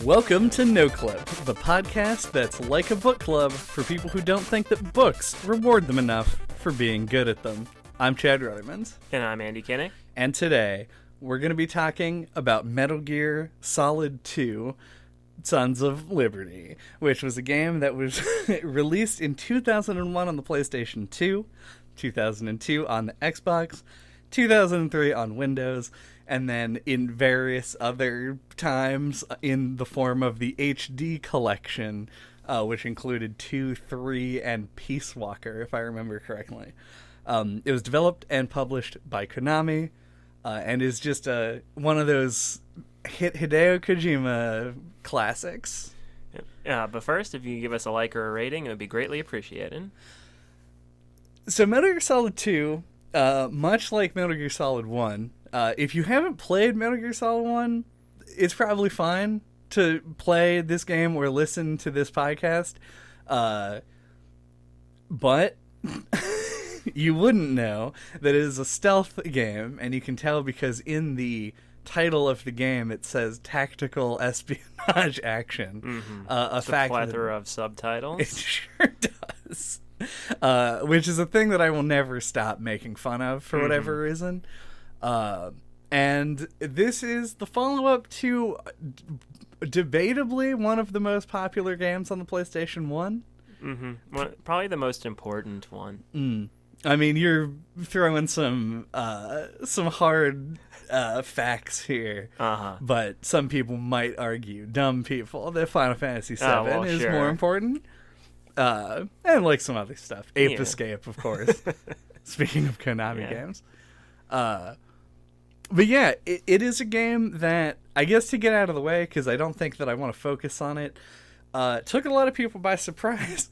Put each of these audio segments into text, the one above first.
Welcome to No Clip, the podcast that's like a book club for people who don't think that books reward them enough for being good at them. I'm Chad Ruthermond. And I'm Andy Kenny. And today, we're going to be talking about Metal Gear Solid 2, Sons of Liberty, which was a game that was released in 2001 on the PlayStation 2, 2002 on the Xbox, 2003 on Windows, and then in various other times in the form of the HD collection, which included 2, 3, and Peace Walker, if I remember correctly. It was developed and published by Konami, and is just one of those Hideo Kojima classics. But first, if you could give us a like or a rating, it would be greatly appreciated. So Metal Gear Solid 2, much like Metal Gear Solid 1, if you haven't played Metal Gear Solid 1, it's probably fine to play this game or listen to this podcast. But you wouldn't know that it is a stealth game, and you can tell because in the title of the game it says tactical espionage action. Mm-hmm. A fact plethora of subtitles. It sure does. Which is a thing that I will never stop making fun of for whatever reason. And this is the follow-up to debatably one of the most popular games on the PlayStation 1. Mm-hmm. Probably the most important one. I mean, you're throwing some hard facts here, but some people might argue, dumb people, that Final Fantasy VII is more important. And like some other stuff. Ape Escape, of course. Speaking of Konami games. But yeah, it is a game that, I guess to get out of the way, because I don't think that I want to focus on it, took a lot of people by surprise.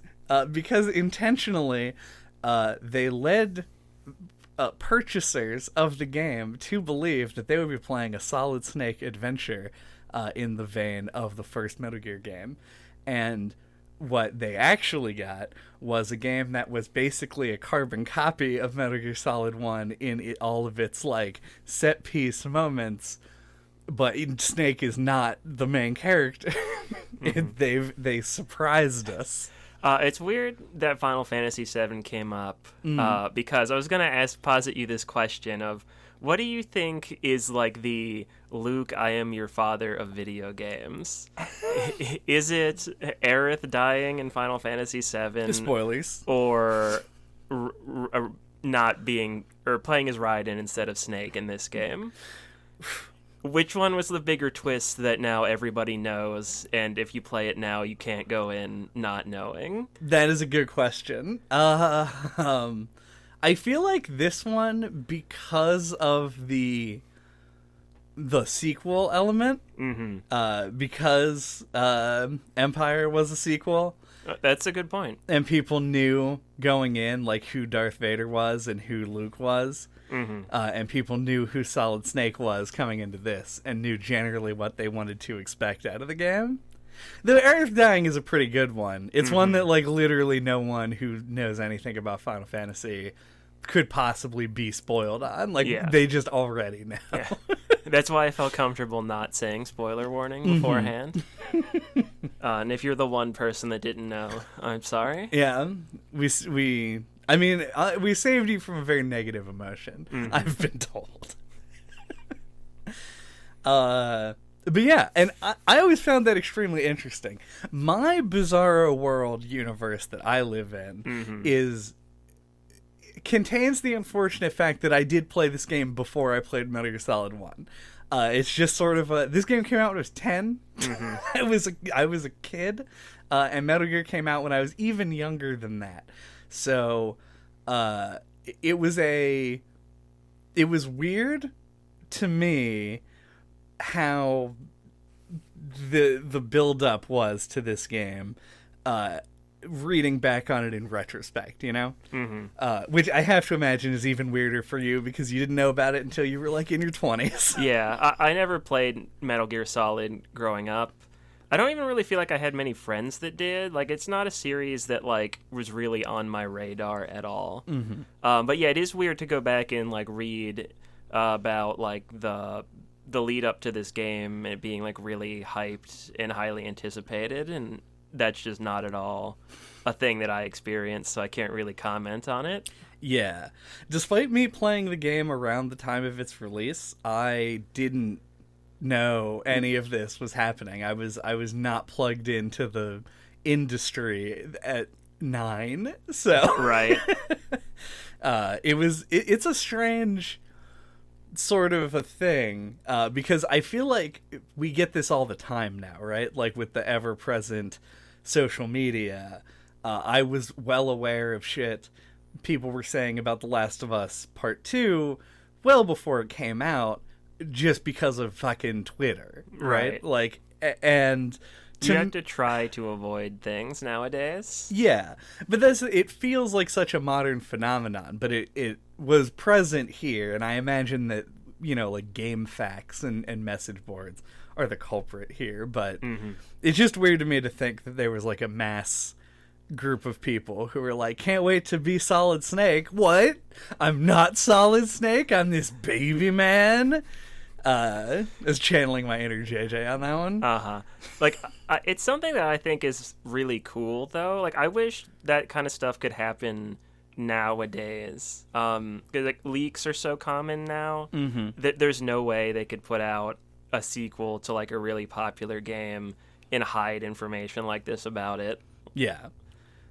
Because intentionally, they led purchasers of the game to believe that they would be playing a Solid Snake adventure in the vein of the first Metal Gear game. And what they actually got was a game that was basically a carbon copy of Metal Gear Solid 1 in all of its like set piece moments, but Snake is not the main character. They surprised us. It's weird that Final Fantasy VII came up because I was going to posit you this question of, what do you think is like the Luke, I am your father of video games? Is it Aerith dying in Final Fantasy VII? Spoilers. Or not being, or playing as Raiden instead of Snake in this game? Which one was the bigger twist that now everybody knows, and if you play it now, you can't go in not knowing? That is a good question. I feel like this one, because of the sequel element, because Empire was a sequel. That's a good point. And people knew going in like who Darth Vader was and who Luke was. And people knew who Solid Snake was coming into this and knew generally what they wanted to expect out of the game. The Aerith dying is a pretty good one. It's one that like literally no one who knows anything about Final Fantasy could possibly be spoiled on. Like they just already know. Yeah. That's why I felt comfortable not saying spoiler warning beforehand. And if you're the one person that didn't know, I'm sorry. Yeah, we saved you from a very negative emotion. I've been told. But yeah, and I always found that extremely interesting. My Bizarro World universe that I live in contains the unfortunate fact that I did play this game before I played Metal Gear Solid 1. It's just sort of this game came out when I was 10. I was a kid, and Metal Gear came out when I was even younger than that. So it was weird to me how the build up was to this game, reading back on it in retrospect, you know? Which I have to imagine is even weirder for you because you didn't know about it until you were like in your 20s. Yeah, I never played Metal Gear Solid growing up. I don't even really feel like I had many friends that did. Like, it's not a series that, like, was really on my radar at all. But yeah, it is weird to go back and, like, read about, like, the the lead up to this game, it being like really hyped and highly anticipated, and that's just not at all a thing that I experienced, so I can't really comment on it. Yeah. Despite me playing the game around the time of its release, I didn't know any of this was happening. I was not plugged into the industry at 9, so Right. it's a strange sort of a thing, because I feel like we get this all the time now, right? Like with the ever-present social media. I was well aware of shit people were saying about The Last of Us Part 2 well before it came out, just because of fucking Twitter, right? Like, and you have to try to avoid things nowadays. Yeah, but it feels like such a modern phenomenon, but it was present here, and I imagine that, like game facts and message boards are the culprit here, but it's just weird to me to think that there was like a mass group of people who were like, can't wait to be Solid Snake. What? I'm not Solid Snake, I'm this baby man. Is channeling my inner JJ on that one. Like, it's something that I think is really cool, though. Like, I wish that kind of stuff could happen nowadays. 'Cause, like, leaks are so common now that there's no way they could put out a sequel to, like, a really popular game and hide information like this about it. Yeah.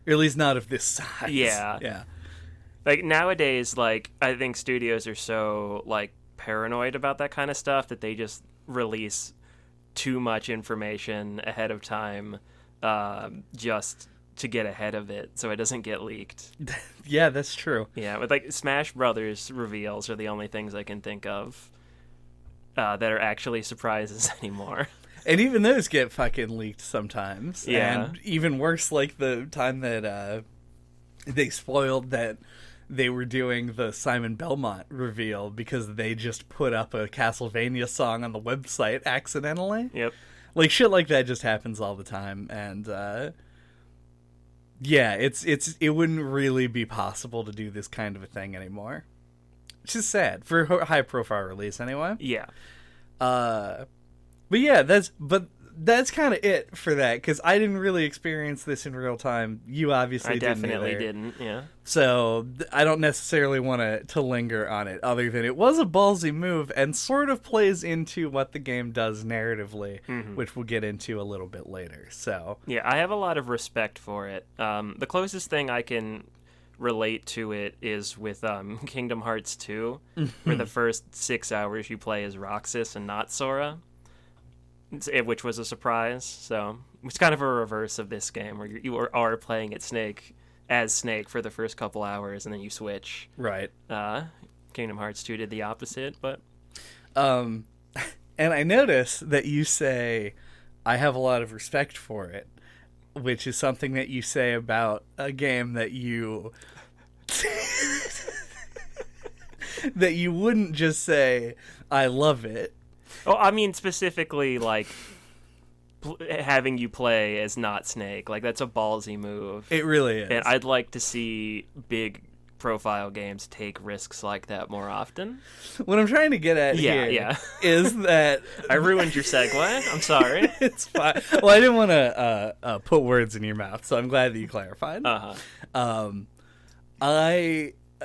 Or at least not of this size. Yeah. Yeah. Like, nowadays, like, I think studios are so, like, paranoid about that kind of stuff that they just release too much information ahead of time, just to get ahead of it so it doesn't get leaked. Yeah, that's true. Yeah, with like Smash Brothers reveals are the only things I can think of that are actually surprises anymore. And even those get fucking leaked sometimes. Yeah. And even worse, like the time that they spoiled that they were doing the Simon Belmont reveal because they just put up a Castlevania song on the website accidentally. Yep. Like, shit like that just happens all the time. And, yeah, it wouldn't really be possible to do this kind of a thing anymore. Which is sad. For a high-profile release, anyway. Yeah. But yeah, that's kind of it for that, because I didn't really experience this in real time. You obviously didn't. I definitely didn't, yeah. So I don't necessarily want to linger on it, other than it was a ballsy move and sort of plays into what the game does narratively, which we'll get into a little bit later. So yeah, I have a lot of respect for it. The closest thing I can relate to it is with Kingdom Hearts 2, where the first 6 hours you play as Roxas and not Sora, which was a surprise. So it's kind of a reverse of this game, where you are playing as Snake for the first couple hours, and then you switch. Right. Kingdom Hearts 2 did the opposite, but and I notice that you say, I have a lot of respect for it, which is something that you say about a game that you that you wouldn't just say, I love it. Oh, I mean specifically like having you play as not Snake. Like, that's a ballsy move. It really is. And I'd like to see big profile games take risks like that more often. What I'm trying to get at here is that I ruined your segue. I'm sorry. It's fine. Well, I didn't want to put words in your mouth, so I'm glad that you clarified.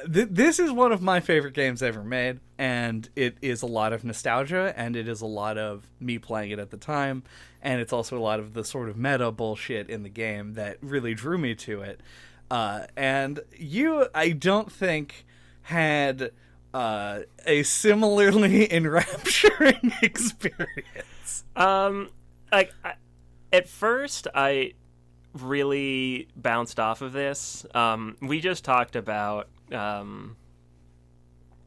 This is one of my favorite games ever made, and it is a lot of nostalgia, and it is a lot of me playing it at the time, and it's also a lot of the sort of meta bullshit in the game that really drew me to it. And you, I don't think, had a similarly enrapturing experience. At first, I really bounced off of this. We just talked about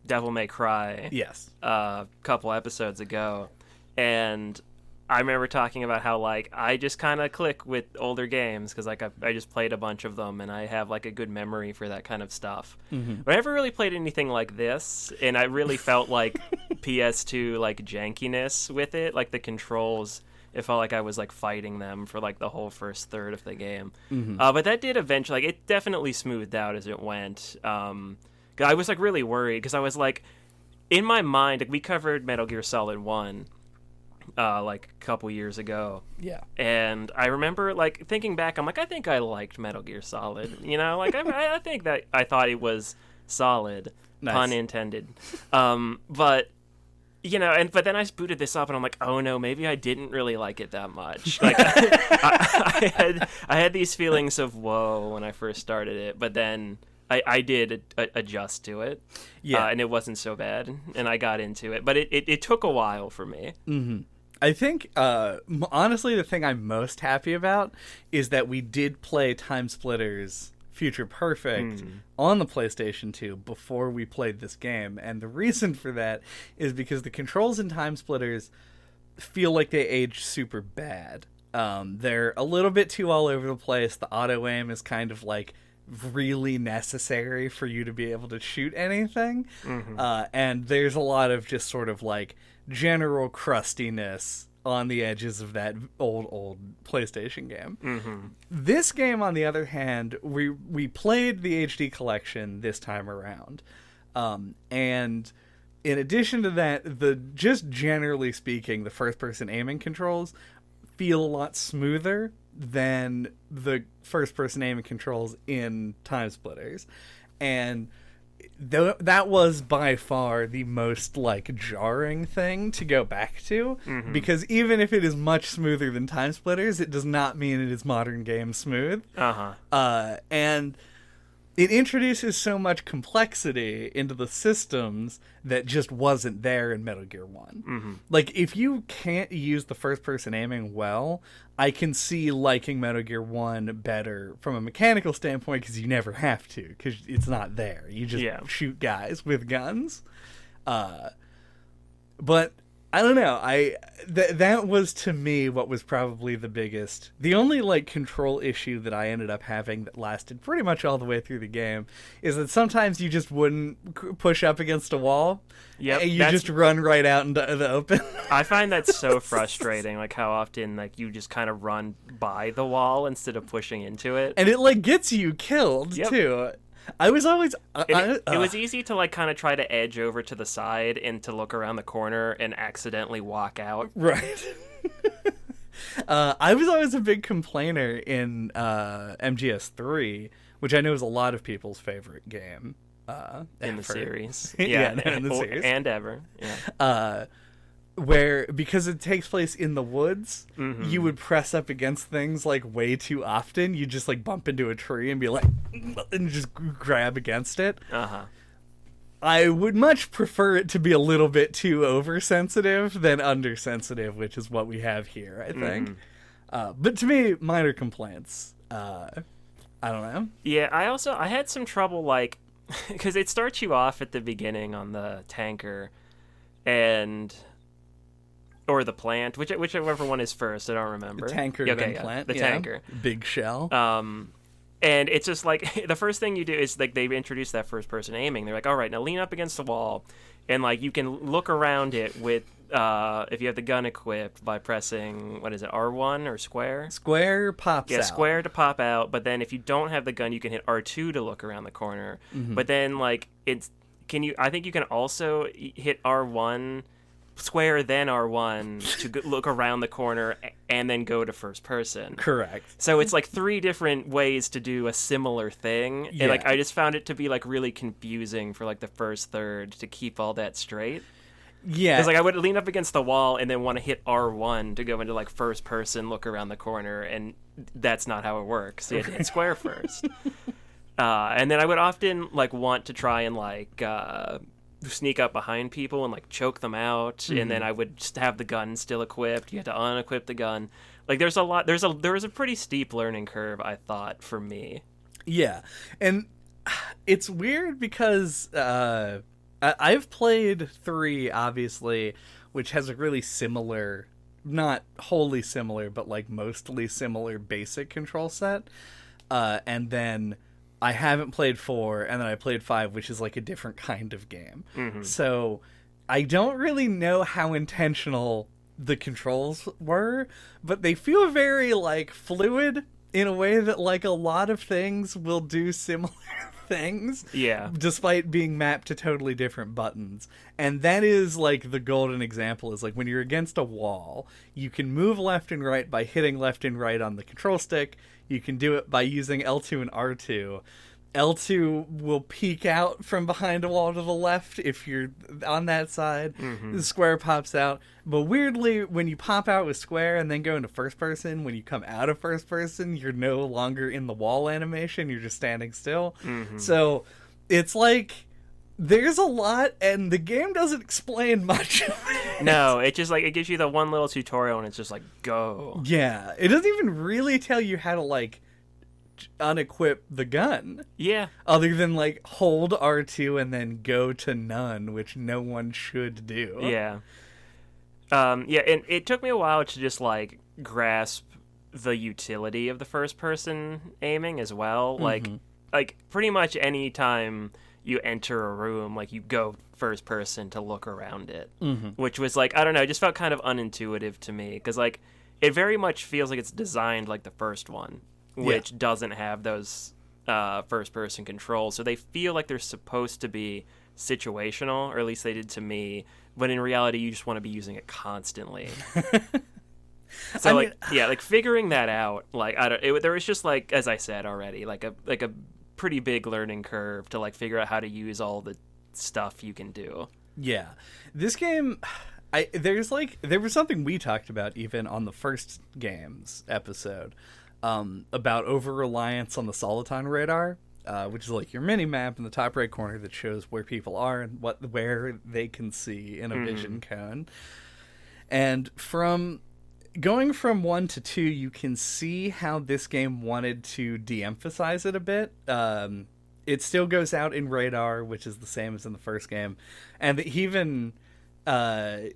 Devil May Cry, yes, a couple episodes ago, and I remember talking about how, like, I just kind of click with older games because, like, I just played a bunch of them and I have, like, a good memory for that kind of stuff. But I never really played anything like this, and I really felt like PS2, like, jankiness with it. Like, the controls, it felt like I was, like, fighting them for, like, the whole first third of the game. But that did eventually, like, it definitely smoothed out as it went. I was, like, really worried because I was like, in my mind, we covered Metal Gear Solid 1 like a couple years ago. Yeah. And I remember, like, thinking back, I'm like, I think I liked Metal Gear Solid. You know, like, I think that I thought it was solid. Nice. Pun intended. But, you know, but then I booted this up, and I'm like, oh, no, maybe I didn't really like it that much. Like, I had these feelings of woe when I first started it, but then I did adjust to it. Yeah. And it wasn't so bad, and I got into it. But it took a while for me. Mm-hmm. I think, honestly, the thing I'm most happy about is that we did play Time Splitters Future Perfect on the PlayStation 2 before we played this game. And the reason for that is because the controls in Time Splitters feel like they aged super bad. They're a little bit too all over the place. The auto-aim is kind of like really necessary for you to be able to shoot anything. And there's a lot of just sort of like general crustiness on the edges of that old PlayStation game. This game, on the other hand, we played the HD collection this time around. And in addition to that, just generally speaking, the first-person aiming controls feel a lot smoother than the first-person aiming controls in Time Splitters. And that was by far the most like jarring thing to go back to, because even if it is much smoother than Time Splitters, it does not mean it is modern game smooth. And it introduces so much complexity into the systems that just wasn't there in Metal Gear 1. Like, if you can't use the first-person aiming well, I can see liking Metal Gear 1 better from a mechanical standpoint, because you never have to, because it's not there. You just shoot guys with guns. But I don't know. That was, to me, what was probably the only like control issue that I ended up having that lasted pretty much all the way through the game is that sometimes you just wouldn't push up against a wall. Yeah, you just run right out into the open. I find that so frustrating, like how often like you just kind of run by the wall instead of pushing into it, and it like gets you killed too. I was always... it was easy to like kind of try to edge over to the side and to look around the corner and accidentally walk out. Right. I was always a big complainer in MGS3, which I know is a lot of people's favorite game. In the series. In the series. And ever. Yeah. Where, because it takes place in the woods, you would press up against things like way too often. You just like bump into a tree and be like, and just grab against it. I would much prefer it to be a little bit too oversensitive than undersensitive, which is what we have here, I think. But to me, minor complaints. I don't know. Yeah, I had some trouble, like, because it starts you off at the beginning on the tanker, or the plant, whichever one is first, I don't remember. The tanker, then plant. The tanker. Big shell. And it's just like, the first thing you do is, like, they introduce that first-person aiming. They're like, all right, now lean up against the wall, and, like, you can look around it with, if you have the gun equipped, by pressing, what is it, R1 or square? Square pops out. Yeah, square to pop out, but then if you don't have the gun, you can hit R2 to look around the corner. But then, like, I think you can also hit R1... square then R1 to look around the corner and then go to first person. Correct. So it's like 3 different ways to do a similar thing. And like I just found it to be like really confusing for like the first third to keep all that straight. Yeah. Because like I would lean up against the wall and then want to hit R1 to go into like first person, look around the corner, and that's not how it works. You have to hit square first. And then I would often like want to try and like sneak up behind people and like choke them out, and then I would just have the gun still equipped. You had to unequip the gun. Like there was a pretty steep learning curve, I thought, for me. Yeah, and it's weird because I've played 3, obviously, which has a really similar, not wholly similar, but like mostly similar basic control set, and then I haven't played 4, and then I played 5, which is like a different kind of game. So I don't really know how intentional the controls were, but they feel very like fluid in a way that like a lot of things will do similar things. Yeah. Despite being mapped to totally different buttons. And that is like the golden example is like when you're against a wall, you can move left and right by hitting left and right on the control stick. You can do it by using L2 and R2. L2 will peek out from behind a wall to the left if you're on that side. The square pops out. But weirdly, when you pop out with square and then go into first person, when you come out of first person, you're no longer in the wall animation. You're just standing still. So it's like there's a lot, and the game doesn't explain much. No, it just like it gives you the one little tutorial, and it's just like go. Yeah, it doesn't even really tell you how to like unequip the gun. Yeah. Other than like hold R2 and then go to none, which no one should do. Yeah. Yeah, and it took me a while to just like grasp the utility of the first person aiming as well. Like pretty much any time you enter a room, like you go first person to look around it, which was like, I don't know, it just felt kind of unintuitive to me because like it very much feels like it's designed like the first one, which doesn't have those first person controls. So they feel like they're supposed to be situational, or at least they did to me, but in reality you just want to be using it constantly. So like figuring that out, like there was just like, as I said already, like a pretty big learning curve to like figure out how to use all the stuff you can do. Yeah. This game, there was something we talked about even on the first games episode about over-reliance on the Soliton radar, which is like your mini-map in the top right corner that shows where people are and where they can see in a vision cone. And going from 1 to 2, you can see how this game wanted to de-emphasize it a bit. It still goes out in radar, which is the same as in the first game. And even the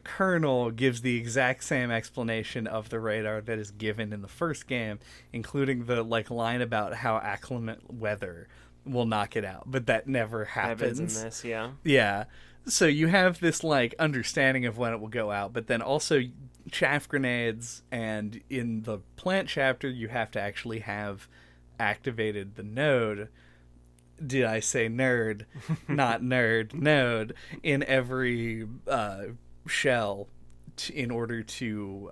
kernel gives the exact same explanation of the radar that is given in the first game, including the like line about how acclimate weather will knock it out. But that never happens. In this, yeah. Yeah. So you have this like understanding of when it will go out, but then also chaff grenades, and in the plant chapter you have to actually have activated the node. Did I say nerd? Not nerd. Node in every shell in order to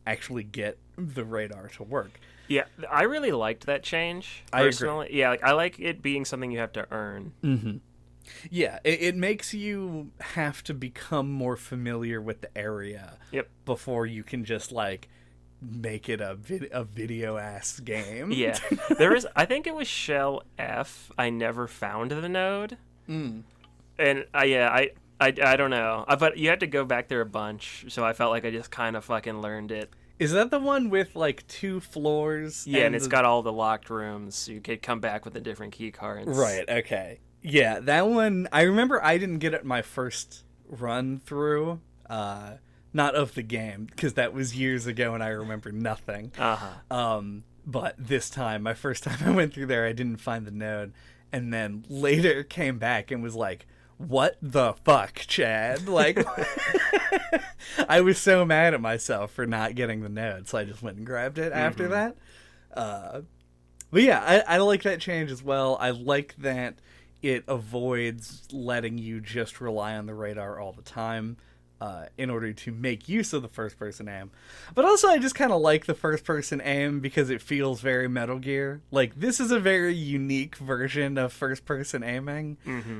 actually get the radar to work. Yeah, I really liked that change personally. I agree. Yeah, like I like it being something you have to earn. Mm-hmm. Yeah, it makes you have to become more familiar with the area before you can just, like, make it a video-ass game. Yeah. I think it was Shell F, I never found the node. And, I don't know. But you had to go back there a bunch, so I felt like I just kind of fucking learned it. Is that the one with, like, 2 floors? Yeah, and it's got all the locked rooms, so you could come back with the different key cards. Right, okay. Yeah, that one, I remember I didn't get it my first run through, not of the game, because that was years ago and I remember nothing. But this time, my first time I went through there, I didn't find the node, and then later came back and was like, what the fuck, Chad? Like, I was so mad at myself for not getting the node, so I just went and grabbed it after that. But yeah, I like that change as well. I like that it avoids letting you just rely on the radar all the time in order to make use of the first-person aim. But also, I just kind of like the first-person aim because it feels very Metal Gear. Like, this is a very unique version of first-person aiming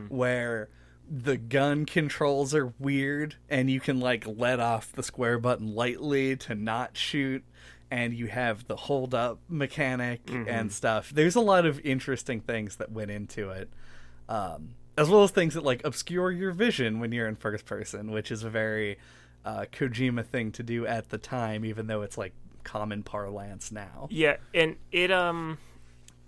where the gun controls are weird and you can, like, let off the square button lightly to not shoot, and you have the hold-up mechanic and stuff. There's a lot of interesting things that went into it. As well as things that like obscure your vision when you're in first person, which is a very Kojima thing to do at the time, even though it's like common parlance now. Yeah, and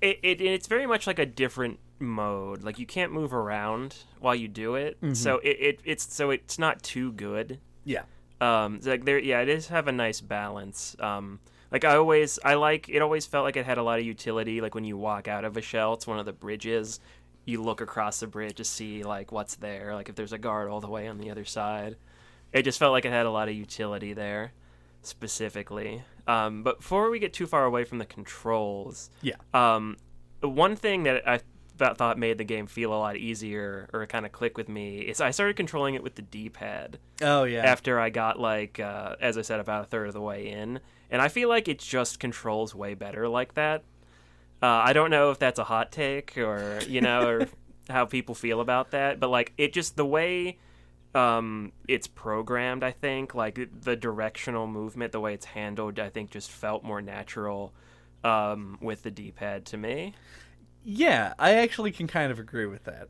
it's very much like a different mode. Like you can't move around while you do it, so it's not too good. Yeah. Like it does have a nice balance. Like it always felt like it had a lot of utility. Like when you walk out of a shell, it's one of the bridges. You look across the bridge to see like what's there, like if there's a guard all the way on the other side. It just felt like it had a lot of utility there, specifically. But before we get too far away from the controls, one thing that I thought made the game feel a lot easier or kind of click with me is I started controlling it with the D-pad. Oh, yeah. After I got, like, as I said, about a third of the way in. And I feel like it just controls way better like that. I don't know if that's a hot take or, or how people feel about that. But, like, it just, the way it's programmed, I think, like, the directional movement, the way it's handled, I think just felt more natural with the D-pad to me. Yeah, I actually can kind of agree with that.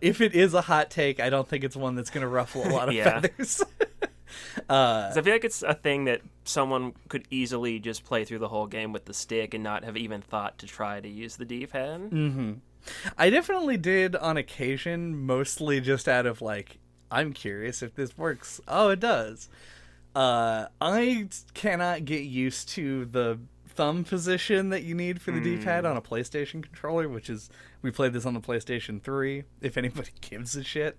If it is a hot take, I don't think it's one that's going to ruffle a lot of feathers. 'Cause I feel like it's a thing that someone could easily just play through the whole game with the stick and not have even thought to try to use the D-pad. Mm-hmm. I definitely did on occasion, mostly just out of, like, I'm curious if this works. Oh, it does. I cannot get used to the thumb position that you need for the D-pad on a PlayStation controller, which is, we played this on the PlayStation 3, if anybody gives a shit.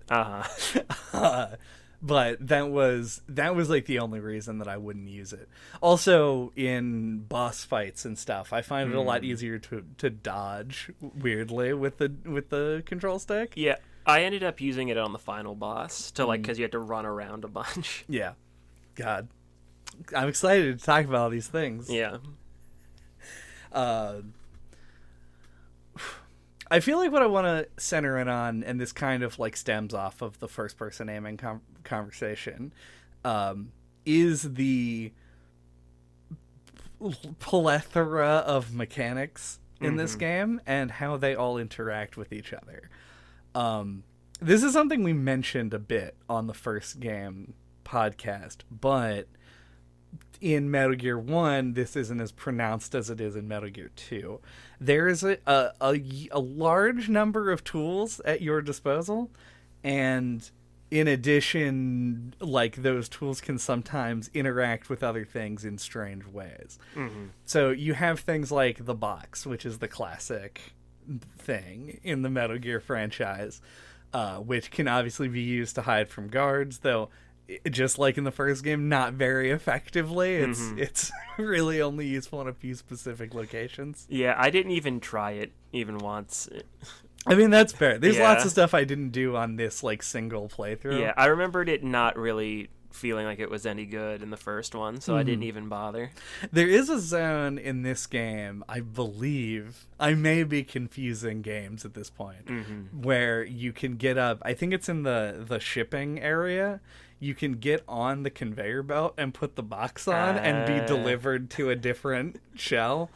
But that was like the only reason that I wouldn't use it. Also, in boss fights and stuff, I find it a lot easier to dodge, weirdly, with the control stick. Yeah, I ended up using it on the final boss to, like, because you had to run around a bunch. Yeah. God. I'm excited to talk about all these things. Yeah. I feel like what I want to center in on, and this kind of like stems off of the first person aiming conversation, is the plethora of mechanics in this game and how they all interact with each other. This is something we mentioned a bit on the first game podcast, but in Metal Gear 1, this isn't as pronounced as it is in Metal Gear 2. There is a large number of tools at your disposal, and in addition, like, those tools can sometimes interact with other things in strange ways. So you have things like the box, which is the classic thing in the Metal Gear franchise, which can obviously be used to hide from guards, though just like in the first game, not very effectively. It's really only useful in a few specific locations. Yeah, I didn't even try it even once. I mean, that's fair. There's lots of stuff I didn't do on this, like, single playthrough. Yeah, I remembered it not really feeling like it was any good in the first one, so I didn't even bother. There is a zone in this game, I believe, I may be confusing games at this point, where you can get up, I think it's in the shipping area, you can get on the conveyor belt and put the box on and be delivered to a different shell,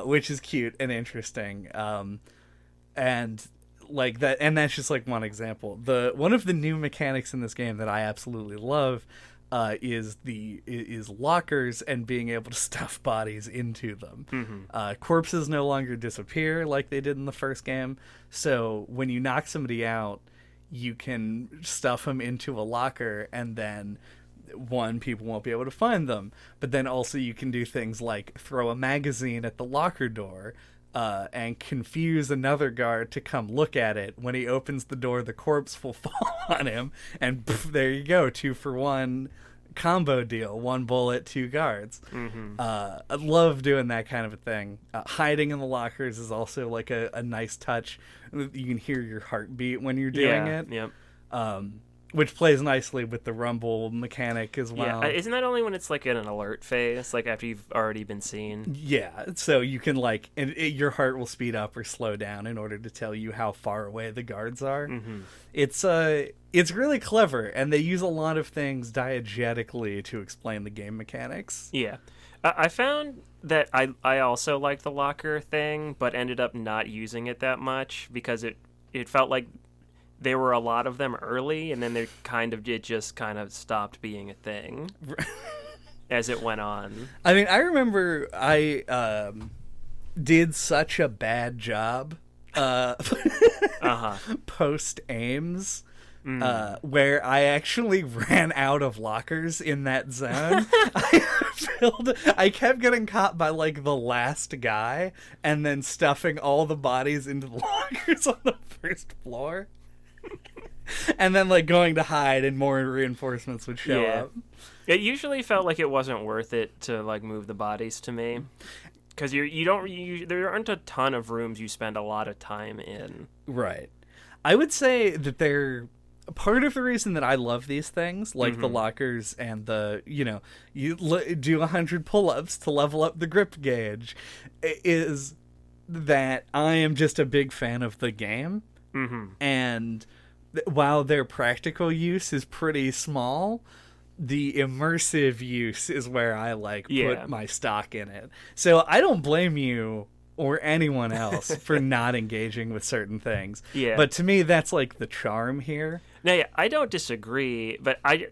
which is cute and interesting. And like that, and that's just like one example. One of the new mechanics in this game that I absolutely love is lockers and being able to stuff bodies into them. Corpses no longer disappear like they did in the first game, so when you knock somebody out, you can stuff them into a locker, and then people won't be able to find them, but then also you can do things like throw a magazine at the locker door and confuse another guard to come look at it. When he opens the door, the corpse will fall on him, and there you go, 2-for-1 combo deal, 1 bullet, 2 guards. I love doing that kind of a thing. Hiding in the lockers is also like a nice touch. You can hear your heartbeat when you're doing it. Which plays nicely with the rumble mechanic as well. Yeah, isn't that only when it's like in an alert phase, like after you've already been seen? Yeah, so you can like, your heart will speed up or slow down in order to tell you how far away the guards are. It's really clever, and they use a lot of things diegetically to explain the game mechanics. Yeah. I found that I also liked the locker thing, but ended up not using it that much because it felt like there were a lot of them early, and then it just kind of stopped being a thing as it went on. I mean, I remember I did such a bad job post aims. Where I actually ran out of lockers in that zone. I kept getting caught by like the last guy and then stuffing all the bodies into the lockers on the first floor. And then like going to hide and more reinforcements would show up. It usually felt like it wasn't worth it to like move the bodies to me. because there aren't a ton of rooms you spend a lot of time in. Right. I would say that they're part of the reason that I love these things, like the lockers and the, you do 100 pull-ups to level up the grip gauge, is that I am just a big fan of the game. And while their practical use is pretty small, the immersive use is where I put my stock in it. So I don't blame you or anyone else for not engaging with certain things. Yeah. But to me, that's like the charm here. No, yeah, I don't disagree, but I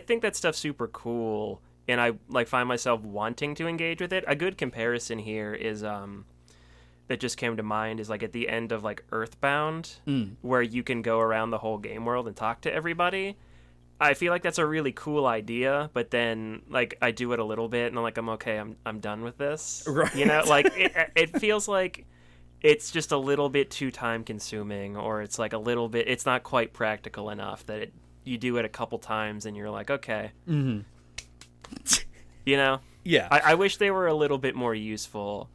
think that stuff's super cool, and I find myself wanting to engage with it. A good comparison here is that just came to mind is at the end of Earthbound, where you can go around the whole game world and talk to everybody. I feel like that's a really cool idea, but then I do it a little bit and I'm okay, I'm done with this. Right. It feels like it's just a little bit too time consuming, or it's it's not quite practical enough that you do it a couple times and you're okay. Yeah. I wish they were a little bit more useful,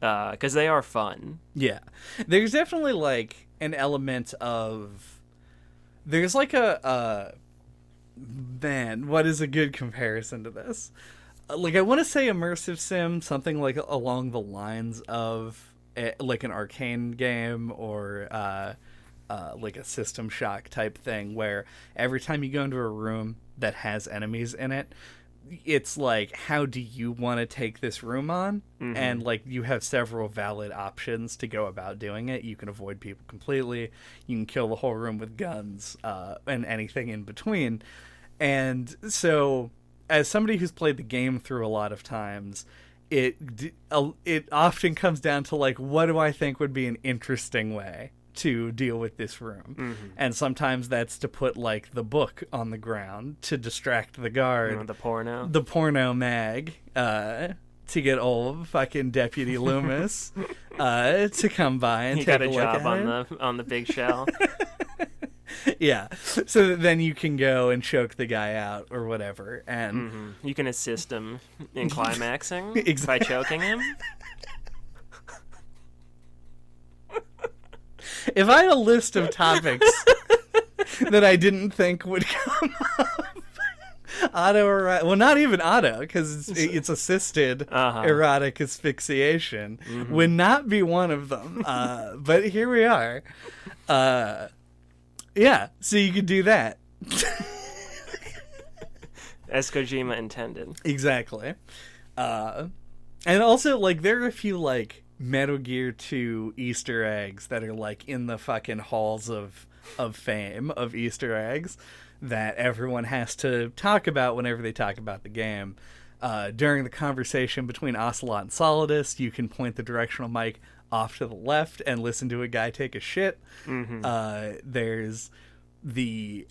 because they are fun. Yeah. There's definitely an element of, there's man, what is a good comparison to this? I want to say immersive sim, something along the lines of an Arcane game, or a System Shock type thing, where every time you go into a room that has enemies in it, it's how do you want to take this room on? And you have several valid options to go about doing it. You can avoid people completely, you can kill the whole room with guns, and anything in between. And so, as somebody who's played the game through a lot of times, it often comes down to what do I think would be an interesting way to deal with this room. And sometimes that's to put the book on the ground to distract the guard, the porno mag, to get old fucking Deputy Loomis to come by and take a look at it. He got a job on the big shell. Yeah, so that then you can go and choke the guy out or whatever, and you can assist him in climaxing Exactly. by choking him. If I had a list of topics that I didn't think would come up, auto erotic, well, not even auto, because it's assisted erotic asphyxiation would not be one of them. But here we are. Yeah, so you could do that. As Kojima intended. Exactly. And also, there are a few, Metal Gear 2 Easter eggs that are, in the fucking halls of fame of Easter eggs that everyone has to talk about whenever they talk about the game. During the conversation between Ocelot and Solidus, you can point the directional mic off to the left and listen to a guy take a shit. There's the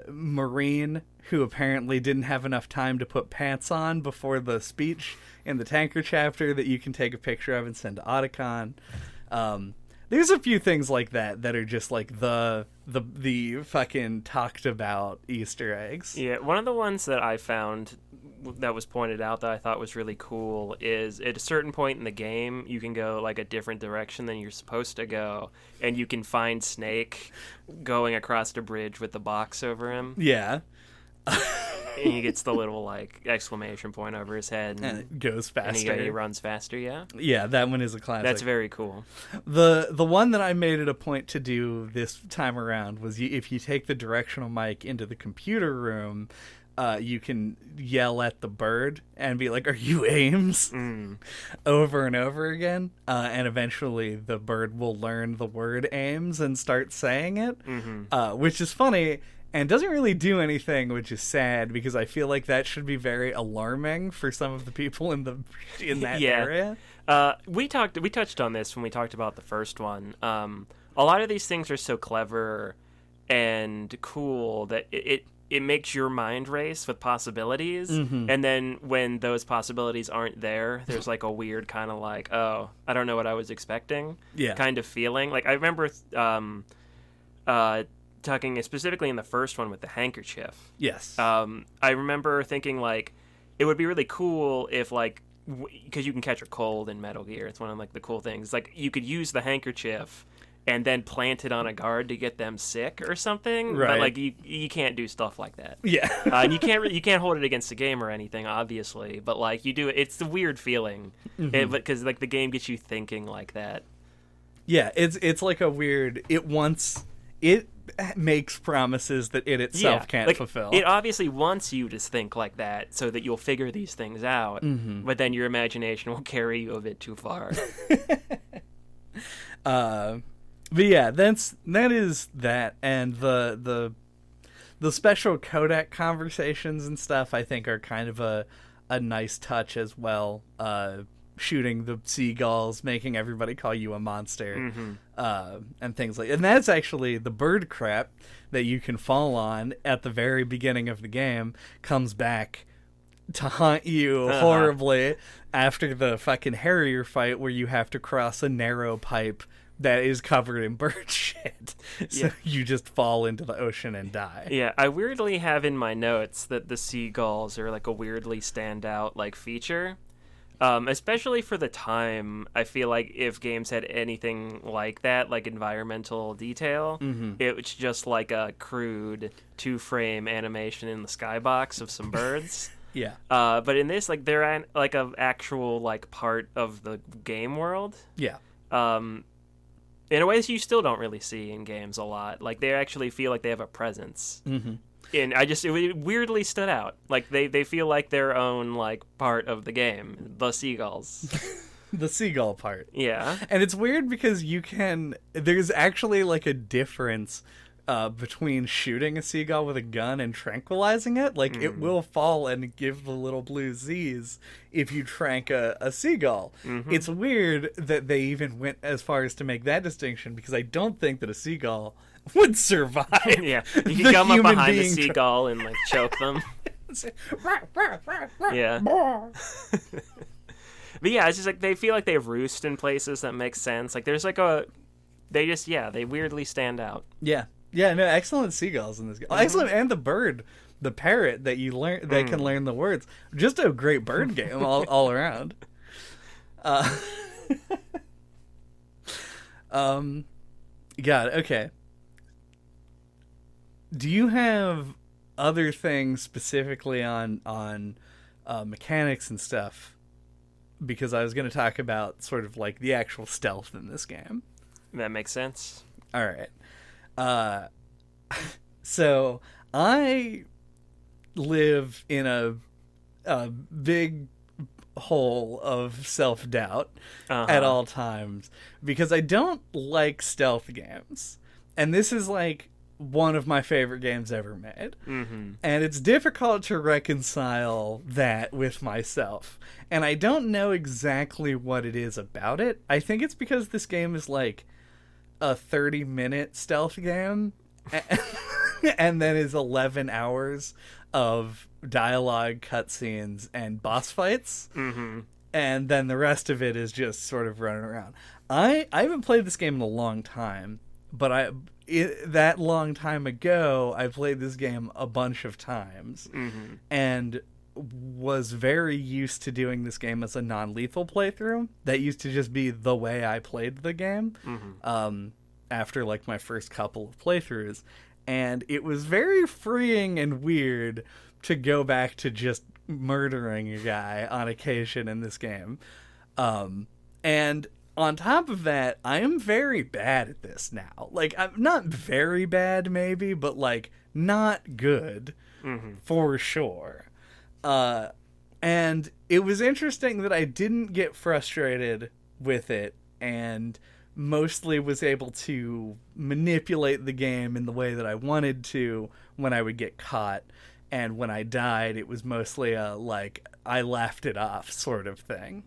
Marine who apparently didn't have enough time to put pants on before the speech in the tanker chapter that you can take a picture of and send to Otacon. There's a few things like that are just the fucking talked about Easter eggs. Yeah, one of the ones that I found that was pointed out that I thought was really cool is at a certain point in the game you can go a different direction than you're supposed to go, and you can find Snake going across the bridge with the box over him. Yeah. And he gets the little exclamation point over his head, and it goes faster. And he runs faster. Yeah, that one is a classic. That's very cool. The one that I made it a point to do this time around was if you take the directional mic into the computer room, you can yell at the bird and be like, "Are you Ames?" over and over again, and eventually the bird will learn the word Ames and start saying it, which is funny. And doesn't really do anything, which is sad, because I feel like that should be very alarming for some of the people in that area. We touched on this when we talked about the first one. A lot of these things are so clever and cool that it makes your mind race with possibilities. And then when those possibilities aren't there, there's a weird kind of oh, I don't know what I was expecting kind of feeling. I remember talking specifically in the first one with the handkerchief. Yes. I remember thinking it would be really cool if because you can catch a cold in Metal Gear. It's one of like the cool things. Like you could use the handkerchief and then plant it on a guard to get them sick or something. Right. But like you can't do stuff like that. Yeah. And you can't hold it against the game or anything, obviously. But like you do it. It's the weird feeling, because like the game gets you thinking like that. Yeah, it's like a weird. It makes promises that it itself can't fulfill. It obviously wants you to think like that so that you'll figure these things out. But then your imagination will carry you a bit too far. But yeah, that is that, and the special codec conversations and stuff I think are kind of a nice touch as well. Shooting the seagulls, making everybody call you a monster, and things like. And that's actually the bird crap that you can fall on at the very beginning of the game comes back to haunt you horribly after the fucking Harrier fight where you have to cross a narrow pipe that is covered in bird shit. So you just fall into the ocean and die. Yeah, I weirdly have in my notes that the seagulls are like a weirdly standout like feature. Especially for the time, I feel like if games had anything like that, like environmental detail, it was just like a crude 2-frame animation in the skybox of some birds. Yeah. But in this, like they're like an actual like part of the game world. Yeah. In a way that you still don't really see in games a lot. Like they actually feel like they have a presence. And it weirdly stood out. Like they feel like their own like part of the game. The seagulls. The seagull part. Yeah. And it's weird because there's actually like a difference between shooting a seagull with a gun and tranquilizing it. Like it will fall and give the little blue Z's if you trank a seagull. It's weird that they even went as far as to make that distinction because I don't think that a seagull would survive. Yeah, you can come up behind the seagull and like choke them. Yeah. But yeah, it's just like they feel like they roost in places that make sense. Like there's like they weirdly stand out. Yeah. Yeah, no, excellent seagulls in this game. Excellent, and the bird, the parrot that you learn that can learn the words. Just a great bird game all around. Got it. Okay. Do you have other things specifically on mechanics and stuff? Because I was going to talk about sort of like the actual stealth in this game. That makes sense. All right. So I live in a big hole of self-doubt at all times because I don't like stealth games. And this is like one of my favorite games ever made. And it's difficult to reconcile that with myself. And I don't know exactly what it is about it. I think it's because this game is like a 30-minute stealth game and then is 11 hours of dialogue, cutscenes, and boss fights. And then the rest of it is just sort of running around. I haven't played this game in a long time, but that long time ago, I played this game a bunch of times and was very used to doing this game as a non-lethal playthrough. That used to just be the way I played the game after like my first couple of playthroughs. And it was very freeing and weird to go back to just murdering a guy on occasion in this game. And on top of that, I am very bad at this now. Like, I'm not very bad, maybe, but, like, not good for sure. And it was interesting that I didn't get frustrated with it and mostly was able to manipulate the game in the way that I wanted to when I would get caught. And when I died, it was mostly a, like, I laughed it off sort of thing.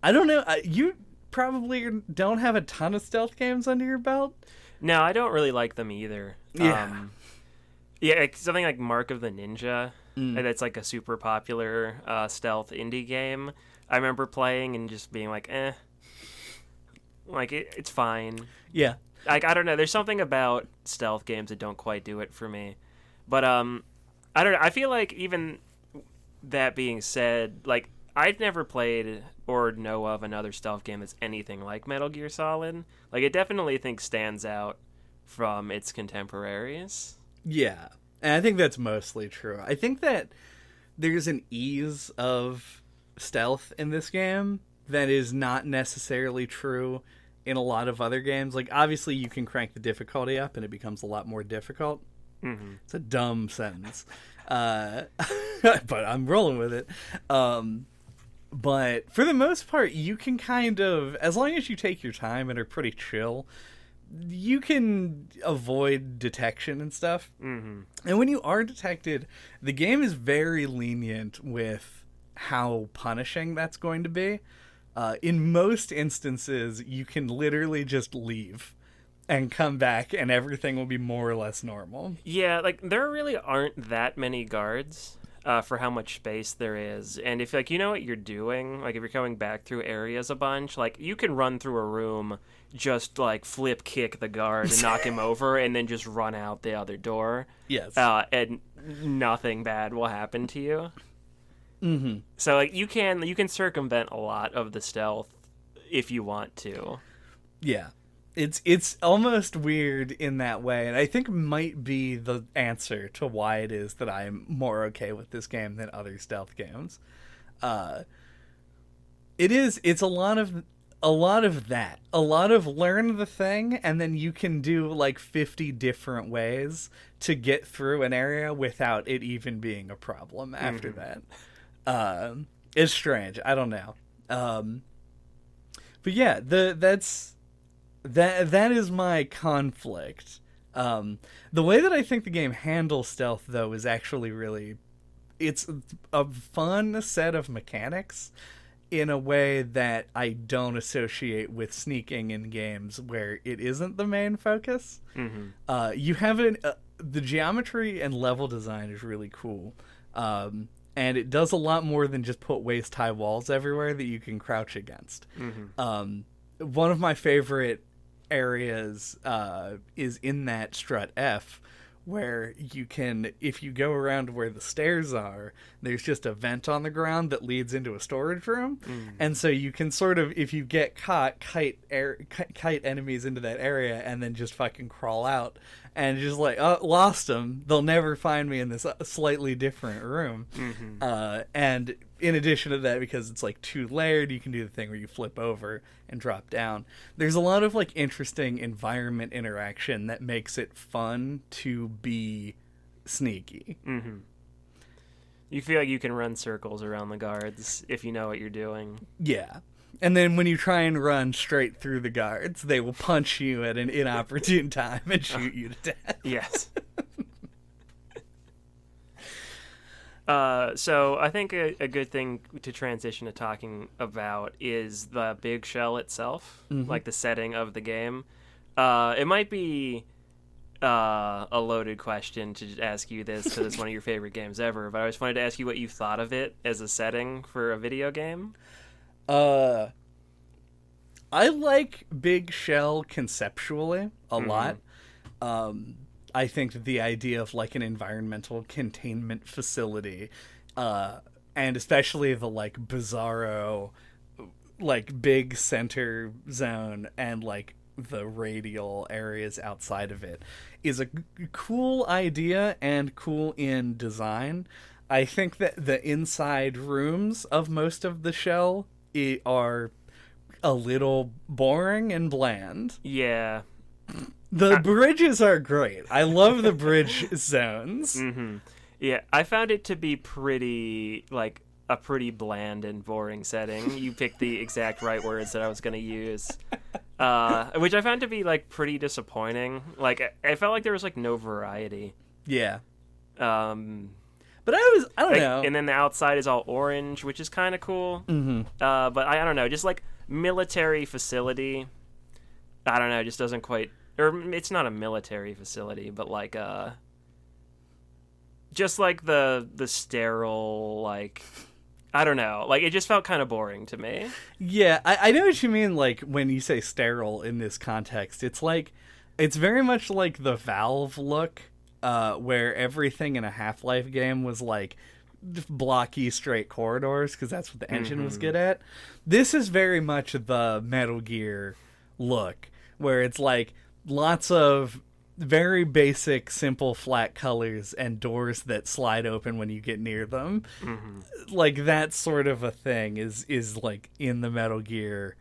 I don't know. You probably don't have a ton of stealth games under your belt. No, I don't really like them either. Yeah. Something like Mark of the Ninja. That's like a super popular stealth indie game. I remember playing and just being like, eh. Like, it's fine. Yeah. Like, I don't know. There's something about stealth games that don't quite do it for me. But, I don't know. I feel like even that being said, like, I'd never played or know of another stealth game that's anything like Metal Gear Solid. Like, it definitely, I think, stands out from its contemporaries. Yeah, and I think that's mostly true. I think that there's an ease of stealth in this game that is not necessarily true in a lot of other games. Like, obviously, you can crank the difficulty up and it becomes a lot more difficult. Mm-hmm. It's a dumb sentence. But I'm rolling with it. But for the most part, you can kind of, as long as you take your time and are pretty chill, you can avoid detection and stuff. Mm-hmm. And when you are detected, the game is very lenient with how punishing that's going to be. In most instances, you can literally just leave and come back and everything will be more or less normal. Yeah, like, there really aren't that many guards for how much space there is. And if, like, you know what you're doing, like, if you're going back through areas a bunch, like, you can run through a room, just, like, flip kick the guard and knock him over, and then just run out the other door. Yes. And nothing bad will happen to you. Mm-hmm. So, like, you can circumvent a lot of the stealth if you want to. Yeah. It's almost weird in that way, and I think might be the answer to why it is that I'm more okay with this game than other stealth games. It's a lot of that. A lot of learn the thing, and then you can do like 50 different ways to get through an area without it even being a problem after that. It's strange. I don't know. But yeah, that is my conflict. The way that I think the game handles stealth, though, is actually really... It's a fun set of mechanics in a way that I don't associate with sneaking in games where it isn't the main focus. Mm-hmm. You have the geometry and level design is really cool. And it does a lot more than just put waist-high walls everywhere that you can crouch against. Mm-hmm. One of my favorite areas is in that strut F, where you can, if you go around where the stairs are, there's just a vent on the ground that leads into a storage room. And so you can sort of, if you get caught, kite enemies into that area and then just fucking crawl out and just like, oh, lost them, they'll never find me in this slightly different room. And in addition to that, because it's like 2-layered, you can do the thing where you flip over and drop down. There's a lot of like interesting environment interaction that makes it fun to be sneaky. Mm-hmm. You feel like you can run circles around the guards if you know what you're doing. Yeah. And then when you try and run straight through the guards, they will punch you at an inopportune time and shoot you to death. Yes. So I think a good thing to transition to talking about is the big shell itself, like the setting of the game. It might be a loaded question to ask you this because it's one of your favorite games ever, but I just wanted to ask you what you thought of it as a setting for a video game. I like Big Shell conceptually a lot. I think that the idea of like an environmental containment facility, and especially the like bizarro, like big center zone and like the radial areas outside of it, is a cool idea and cool in design. I think that the inside rooms of most of the shell are a little boring and bland. Yeah. The bridges are great. I love the bridge zones. Mm-hmm. Yeah, I found it to be pretty, like, a pretty bland and boring setting. You picked the exact right words that I was going to use. Which I found to be, like, pretty disappointing. Like, I felt like there was, like, no variety. Yeah. But I don't know. And then the outside is all orange, which is kind of cool. Mm-hmm. But I don't know, just, like, military facility, I don't know, it just doesn't quite... Or it's not a military facility, but like just like the sterile, like, I don't know, like it just felt kind of boring to me. Yeah, I know what you mean. Like when you say sterile in this context, it's like it's very much like the Valve look, where everything in a Half-Life game was like blocky straight corridors because that's what the engine was good at. This is very much the Metal Gear look, where it's like lots of very basic, simple, flat colors and doors that slide open when you get near them. Like that sort of a thing is like in the Metal Gear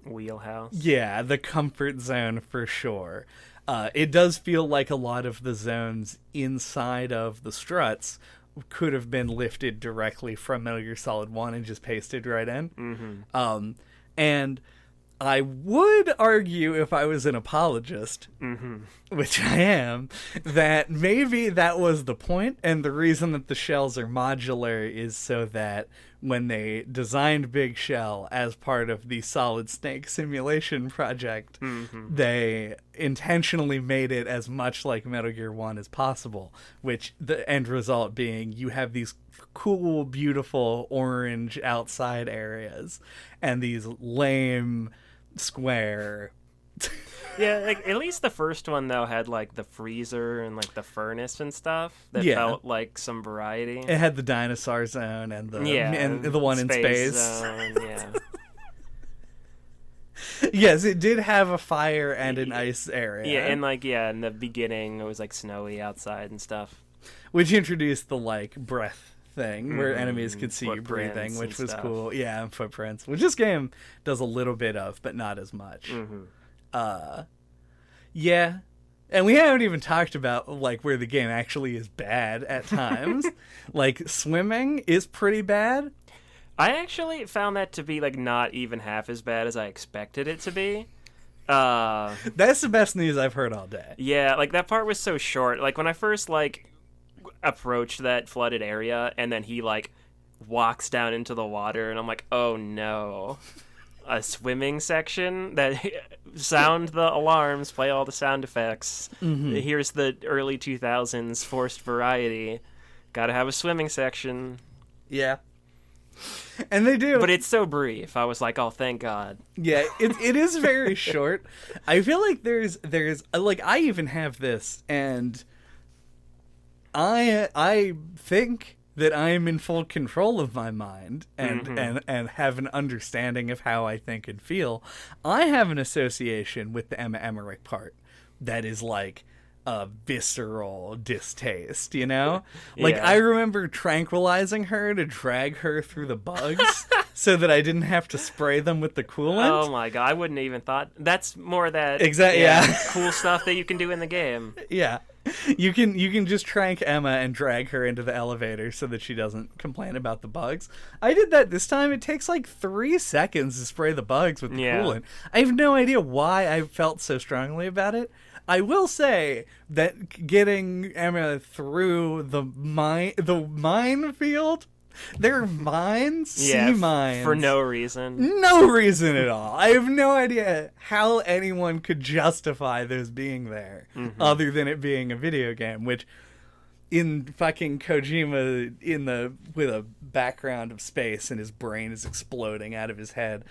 wheelhouse. Yeah, the comfort zone for sure. It does feel like a lot of the zones inside of the struts could have been lifted directly from Metal Gear Solid 1 and just pasted right in. And I would argue, if I was an apologist, which I am, that maybe that was the point, and the reason that the shells are modular is so that when they designed Big Shell as part of the Solid Snake simulation project, they intentionally made it as much like Metal Gear 1 as possible, which the end result being you have these cool, beautiful orange outside areas and these lame square. Yeah, like at least the first one though had like the freezer and like the furnace and stuff that felt like some variety. It had the dinosaur zone and the one in space. Zone, yeah. Yes, it did have a fire and an ice area. Yeah, and like in the beginning it was like snowy outside and stuff. Which introduced the like breath thing where enemies could see you breathing, which was cool. Yeah, and footprints, which this game does a little bit of, but not as much. Yeah, and we haven't even talked about like where the game actually is bad at times. Like swimming is pretty bad. I actually found that to be like not even half as bad as I expected it to be. That's the best news I've heard all day. Yeah, like that part was so short. Like when I first like approached that flooded area and then he like walks down into the water and I'm like, oh no, a swimming section that sound the alarms, play all the sound effects. Here's the early 2000s forced variety, gotta have a swimming section. Yeah, and they do, but it's so brief. I was like, oh thank God. Yeah, it is very short. I feel like there's like I even have this, and I think that I am in full control of my mind and have an understanding of how I think and feel. I have an association with the Emma Emmerich part that is like a visceral distaste, you know? Like, I remember tranquilizing her to drag her through the bugs so that I didn't have to spray them with the coolant. Oh my God, I wouldn't even thought. That's more that cool stuff that you can do in the game. Yeah. You can just trank Emma and drag her into the elevator so that she doesn't complain about the bugs. I did that this time. It takes like 3 seconds to spray the bugs with the coolant. I have no idea why I felt so strongly about it. I will say that getting Emma through the minefield, they're mines, sea mines. For no reason. No reason at all. I have no idea how anyone could justify those being there, other than it being a video game, which in fucking Kojima with a background of space and his brain is exploding out of his head,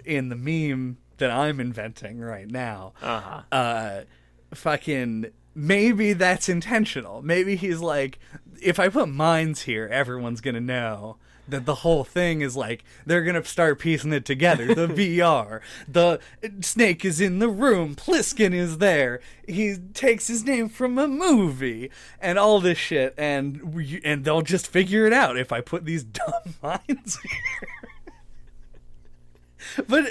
in the meme that I'm inventing right now, fucking maybe that's intentional. Maybe he's like, if I put mines here, everyone's gonna know that the whole thing is like, they're gonna start piecing it together. The VR, the snake is in the room, Pliskin is there, he takes his name from a movie, and all this shit, and they'll just figure it out if I put these dumb mines here. But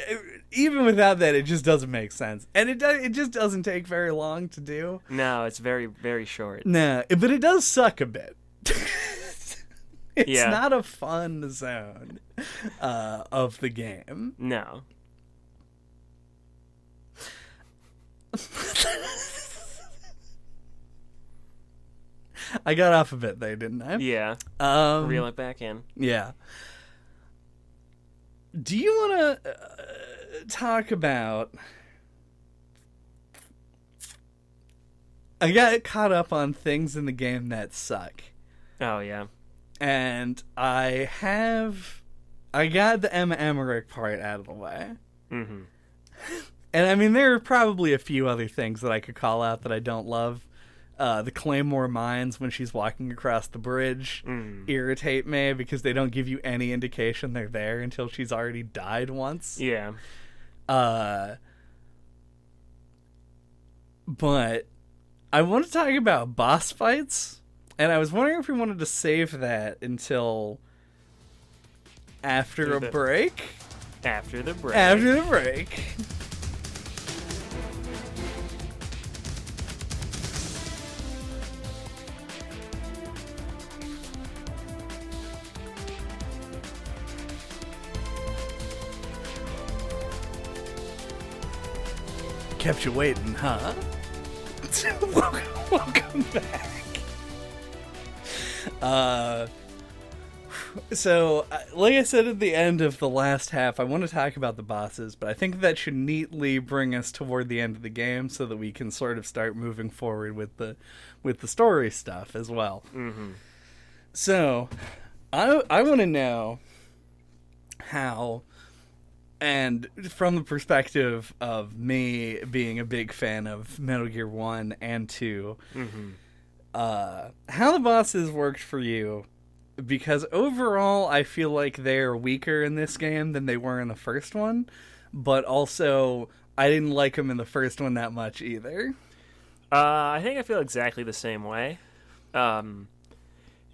even without that, it just doesn't make sense, and it just doesn't take very long to do. No, it's very, very short. No, but it does suck a bit. It's not a fun zone of the game. No. I got off of it there, didn't I? Yeah. Reel it back in. Yeah. Do you want to talk about... I got caught up on things in the game that suck. Oh, yeah. And I got the Emma Emmerich part out of the way. And I mean, there are probably a few other things that I could call out that I don't love. The Claymore mines when she's walking across the bridge irritate me because they don't give you any indication they're there until she's already died once. Yeah. But I want to talk about boss fights, and I was wondering if we wanted to save that until after a break. After the break. After the break. Kept you waiting, huh? Welcome back. So, like I said at the end of the last half, I want to talk about the bosses, but I think that should neatly bring us toward the end of the game so that we can sort of start moving forward with the story stuff as well. Mm-hmm. So, I want to know how, and from the perspective of me being a big fan of Metal Gear 1 and 2, how the bosses worked for you. Because overall, I feel like they're weaker in this game than they were in the first one. But also, I didn't like them in the first one that much either. I think I feel exactly the same way.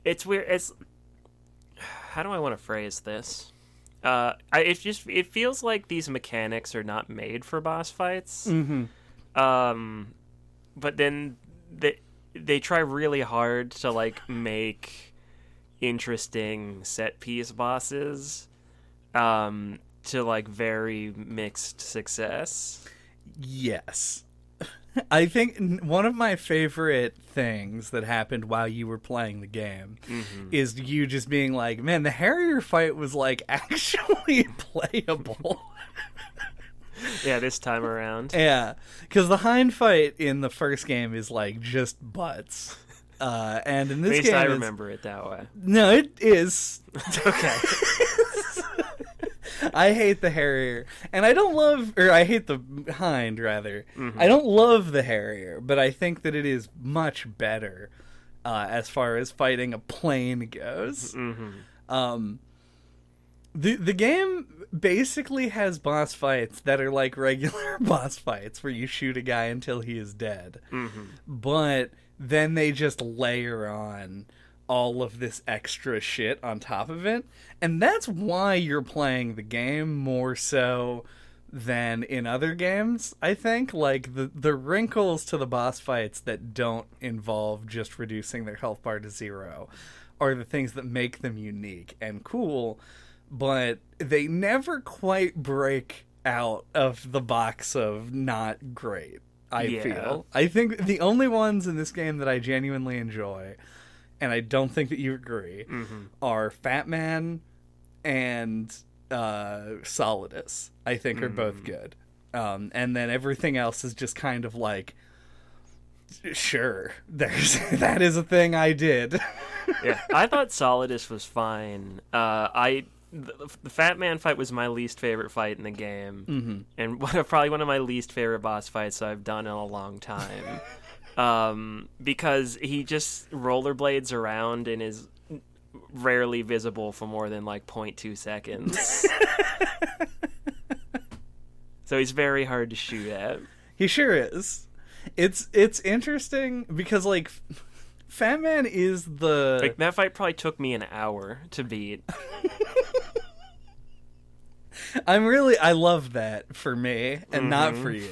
It's weird. It's... How do I want to phrase this? It feels like these mechanics are not made for boss fights. Mm-hmm. But then they try really hard to, like, make interesting set piece bosses to like very mixed success. Yes. I think one of my favorite things that happened while you were playing the game is you just being like, man, the Harrier fight was like actually playable. Yeah, this time around. Yeah, because the Hind fight in the first game is like just butts. And in this At least game, I remember it that way. No, it is. Okay. I hate the Harrier, and I hate the Hind rather. I don't love the Harrier, but I think that it is much better as far as fighting a plane goes. The game basically has boss fights that are like regular boss fights where you shoot a guy until he is dead, but then they just layer on all of this extra shit on top of it. And that's why you're playing the game more so than in other games, I think. Like, the wrinkles to the boss fights that don't involve just reducing their health bar to 0 are the things that make them unique and cool, but they never quite break out of the box of not great. I feel. I think the only ones in this game that I genuinely enjoy, and I don't think that you agree, are Fat Man and Solidus. I think are both good. And then everything else is just kind of like, sure, that is a thing I did. Yeah, I thought Solidus was fine. The Fat Man fight was my least favorite fight in the game, and probably one of my least favorite boss fights I've done in a long time. Because he just rollerblades around and is rarely visible for more than like 0.2 seconds. So he's very hard to shoot at. He sure is. It's interesting because like Fat Man is like that fight probably took me an hour to beat. I love that for me and not for you.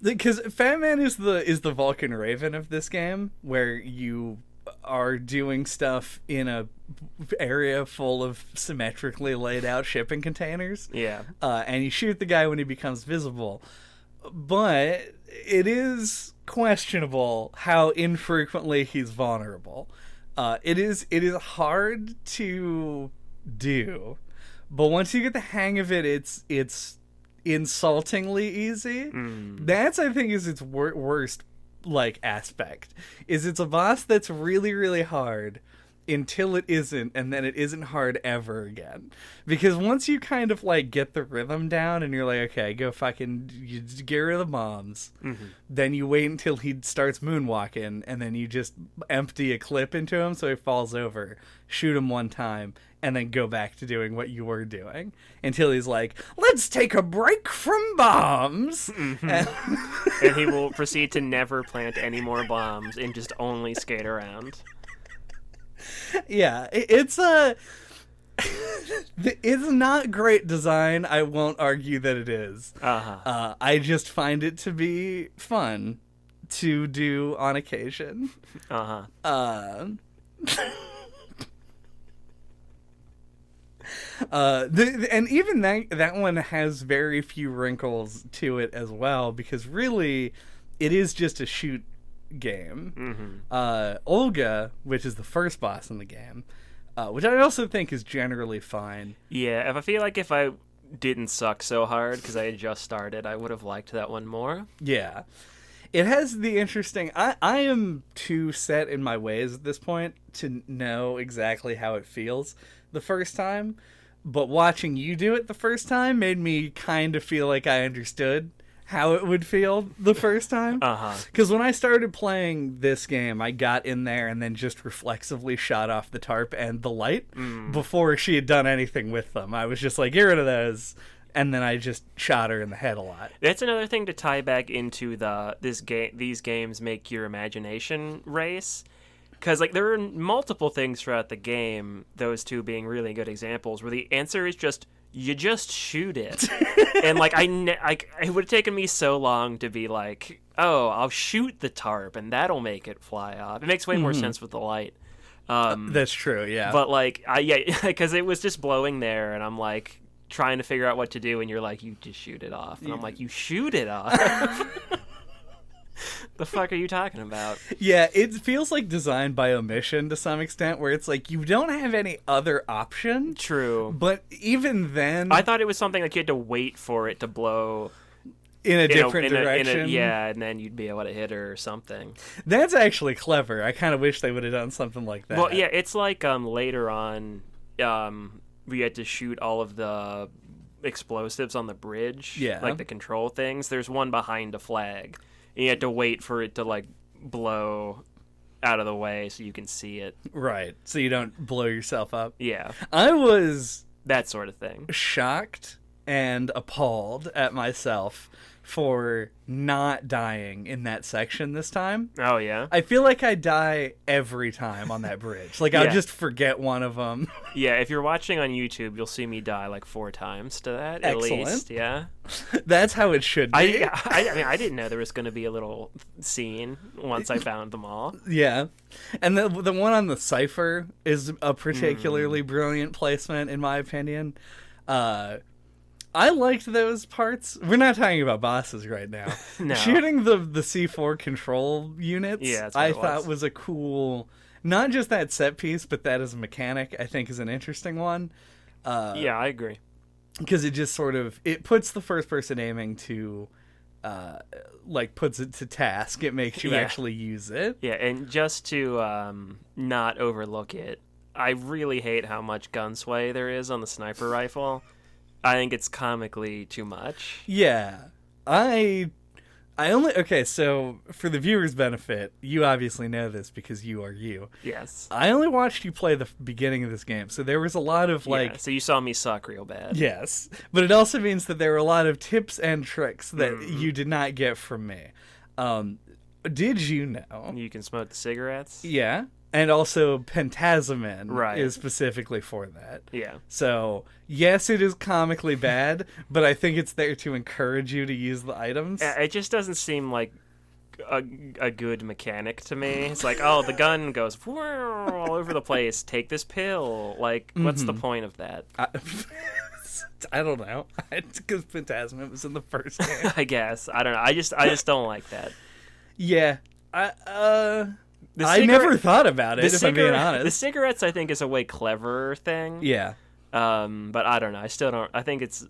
Because Fat Man is the Vulcan Raven of this game, where you are doing stuff in a area full of symmetrically laid out shipping containers. Yeah. And you shoot the guy when he becomes visible. But it is questionable how infrequently he's vulnerable. It is hard to do, but once you get the hang of it, it's insultingly easy. That's, I think, is its worst like aspect. Is it's a boss that's really, really hard, until it isn't, and then it isn't hard ever again. Because once you kind of like get the rhythm down and you're like, okay, go fucking you just get rid of the bombs, then you wait until he starts moonwalking, and then you just empty a clip into him so he falls over, shoot him one time, and then go back to doing what you were doing until he's like, let's take a break from bombs. And he will proceed to never plant any more bombs and just only skate around. Yeah, it's it's not great design. I won't argue that it is. I just find it to be fun to do on occasion. And even that one has very few wrinkles to it as well, because really it is just a shoot game. Olga, which is the first boss in the game, which I also think is generally fine. Yeah, if I didn't suck so hard because I had just started, I would have liked that one more. Yeah. It has the interesting... I am too set in my ways at this point to know exactly how it feels the first time, but watching you do it the first time made me kind of feel like I understood how it would feel the first time. Because when I started playing this game, I got in there and then just reflexively shot off the tarp and the light before she had done anything with them. I was just like, get rid of those, and then I just shot her in the head a lot. That's another thing to tie back into these games make your imagination race. Because like there are multiple things throughout the game, those two being really good examples, where the answer is just you just shoot it. And like it would have taken me so long to be like, oh, I'll shoot the tarp and that'll make it fly off. It makes way more sense with the light. That's true, yeah. But like because it was just blowing there, and I'm like trying to figure out what to do, and you're like, you just shoot it off, and I'm like, you shoot it off. The fuck are you talking about? Yeah, it feels like designed by omission to some extent, where it's like you don't have any other option. True. But even then... I thought it was something like you had to wait for it to blow... in a different direction. Yeah, and then you'd be able to hit her or something. That's actually clever. I kind of wish they would have done something like that. Well, yeah, it's like later on, we had to shoot all of the explosives on the bridge. Yeah. Like the control things. There's one behind a flag. And you had to wait for it to like blow out of the way so you can see it. Right. So you don't blow yourself up. Yeah. I was... that sort of thing. Shocked and appalled at myself for not dying in that section this time. Oh, yeah? I feel like I die every time on that bridge. Like, I'll just forget one of them. Yeah, if you're watching on YouTube, you'll see me die like 4 times to that, Excellent. at least. Yeah. That's how it should be. I mean, I didn't know there was going to be a little scene once I found them all. Yeah. And the one on the cipher is a particularly brilliant placement, in my opinion. I liked those parts. We're not talking about bosses right now. No. Shooting the C4 control units, I thought was a cool... Not just that set piece, but that as a mechanic, I think is an interesting one. Yeah, I agree. Because it just sort of... It puts the first-person aiming to... puts it to task. It makes you actually use it. Yeah, and just to not overlook it, I really hate how much gun sway there is on the sniper rifle. I think it's comically too much. Yeah. I only... Okay, so for the viewer's benefit, you obviously know this because you are you. Yes. I only watched you play the beginning of this game, so there was a lot of, Yeah, so you saw me suck real bad. Yes. But it also means that there were a lot of tips and tricks that you did not get from me. Did you know... You can smoke the cigarettes? Yeah. And also Pentazamin is Right. specifically for that. Yeah. So, yes, it is comically bad, but I think it's there to encourage you to use the items. It just doesn't seem like a good mechanic to me. It's like, oh, the gun goes all over the place. Take this pill. Like, what's the point of that? I don't know. Because Pentazamin was in the first game. I guess. I don't know. I just don't like that. Yeah. I never thought about it, if I'm being honest. The cigarettes, I think, is a way cleverer thing. Yeah. But I don't know. I still don't. I think it's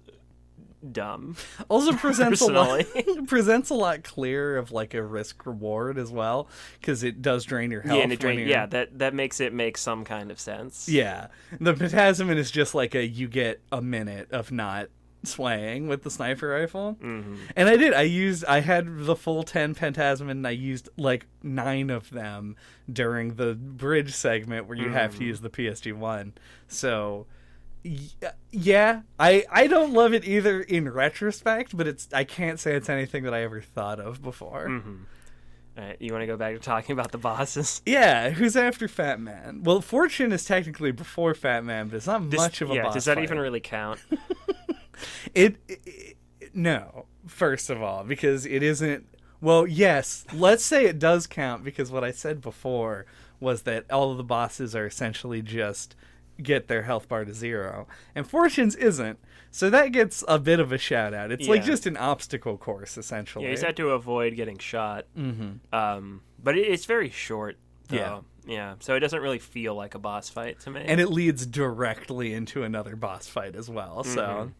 dumb. Also presents a lot, Personally. presents a lot clearer of like a risk reward as well, because it does drain your health. Yeah, and that makes it make some kind of sense. Yeah, the pentasamon is just like you get a minute of not swaying with the sniper rifle. Mm-hmm. And I had the full 10 pentasamon, and I used like 9 of them during the bridge segment where you have to use the PSG-1. So yeah, I don't love it either in retrospect, but I can't say it's anything that I ever thought of before. Mm-hmm. All right, you want to go back to talking about the bosses? Yeah, who's after Fat Man? Well, Fortune is technically before Fat Man, but it's not much of a boss does that fight. even really count? It no, first of all, because it isn't. Well, yes, let's say it does count, because what I said before was that all of the bosses are essentially just get their health bar to 0, and Fortune's isn't, so that gets a bit of a shout out. It's like just an obstacle course essentially. Yeah, you just have to avoid getting shot. Mm-hmm. But it's very short though. Yeah, so it doesn't really feel like a boss fight to me. And it leads directly into another boss fight as well. So,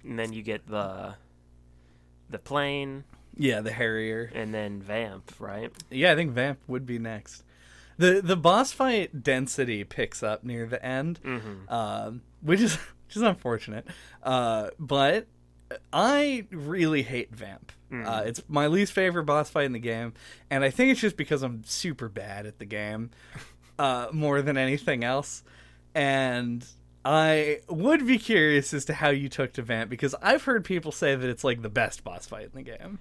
and then you get the plane. Yeah, the Harrier, and then Vamp, right? Yeah, I think Vamp would be next. The boss fight density picks up near the end, which is unfortunate. But I really hate Vamp. It's my least favorite boss fight in the game, and I think it's just because I'm super bad at the game, more than anything else. And I would be curious as to how you took to Vamp, because I've heard people say that it's like the best boss fight in the game.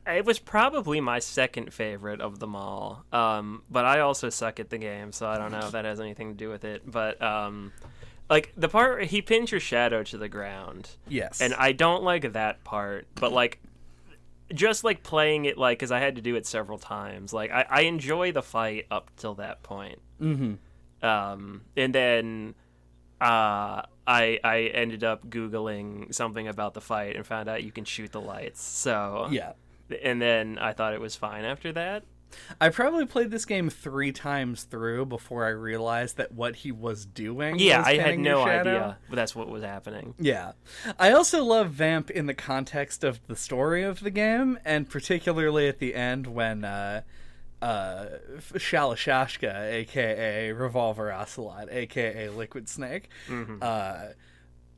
It was probably my second favorite of them all. But I also suck at the game, so I don't know if that has anything to do with it. But like the part where he pins your shadow to the ground. Yes. And I don't like that part, but like just like playing it, like, because I had to do it several times. Like I enjoy the fight up till that point. Mm-hmm. And then I ended up Googling something about the fight and found out you can shoot the lights. So yeah. And then I thought it was fine after that. I probably played this game 3 times through before I realized that what he was doing Yeah, was I had no shadow. idea that's what was happening. Yeah. I also love Vamp in the context of the story of the game, and particularly at the end when Shalashashka, a.k.a. Revolver Ocelot, a.k.a. Liquid Snake,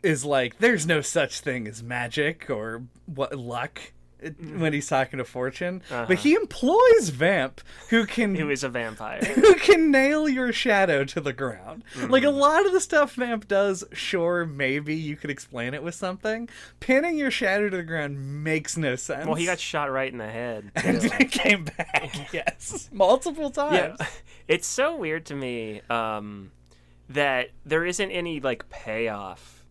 is like, there's no such thing as magic or luck, when he's talking to Fortune. But he employs Vamp, who is a vampire. Who can nail your shadow to the ground. Like, a lot of the stuff Vamp does, sure, maybe you could explain it with something. Pinning your shadow to the ground makes no sense. Well, he got shot right in the head. And it came back, yes. Multiple times. Yeah. It's so weird to me that there isn't any, like, payoff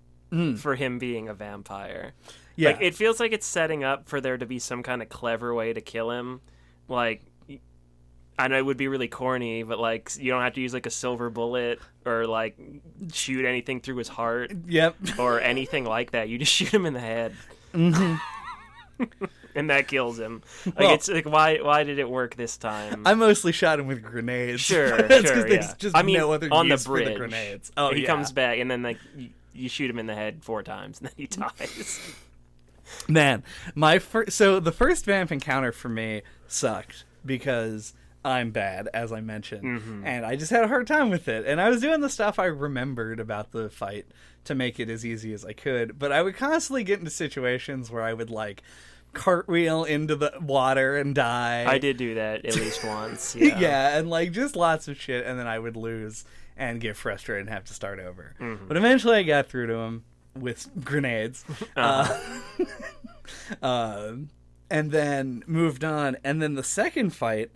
for him being a vampire. Yeah. Like, it feels like it's setting up for there to be some kind of clever way to kill him. Like, I know it would be really corny, but, like, you don't have to use, like, a silver bullet or, like, shoot anything through his heart. Yep. Or anything like that. You just shoot him in the head. And that kills him. Like, well, it's like, why did it work this time? I mostly shot him with grenades. Sure, That's sure, there's just no other on use the bridge, for the grenades. Oh, he yeah. comes back, and then, like, you shoot him in the head 4 times, and then he dies. Man, so the first Vamp encounter for me sucked because I'm bad, as I mentioned, and I just had a hard time with it. And I was doing the stuff I remembered about the fight to make it as easy as I could, but I would constantly get into situations where I would, like, cartwheel into the water and die. I did do that at least once. Yeah. Yeah, and, like, just lots of shit, and then I would lose and get frustrated and have to start over. But eventually I got through to him with grenades. And then moved on. And then the second fight,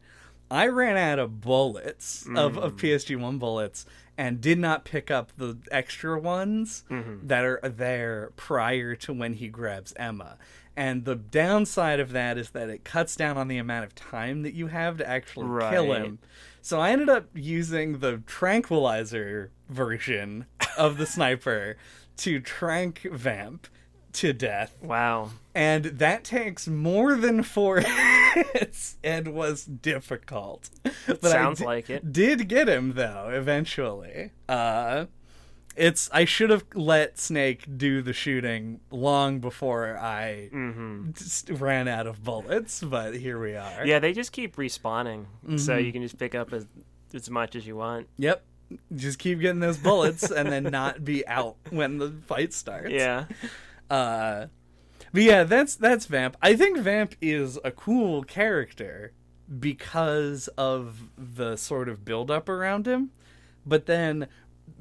I ran out of bullets, of PSG-1 bullets, and did not pick up the extra ones that are there prior to when he grabs Emma. And the downside of that is that it cuts down on the amount of time that you have to actually kill him. So I ended up using the tranquilizer version of the sniper to trank Vamp to death. Wow. And that takes more than 4 hits and was difficult. But Sounds like it. Did get him, though, eventually. I should have let Snake do the shooting long before I just ran out of bullets, but here we are. Yeah, they just keep respawning, so you can just pick up as much as you want. Yep. Just keep getting those bullets and then not be out when the fight starts. Yeah. But yeah, that's Vamp. I think Vamp is a cool character because of the sort of build-up around him. But then,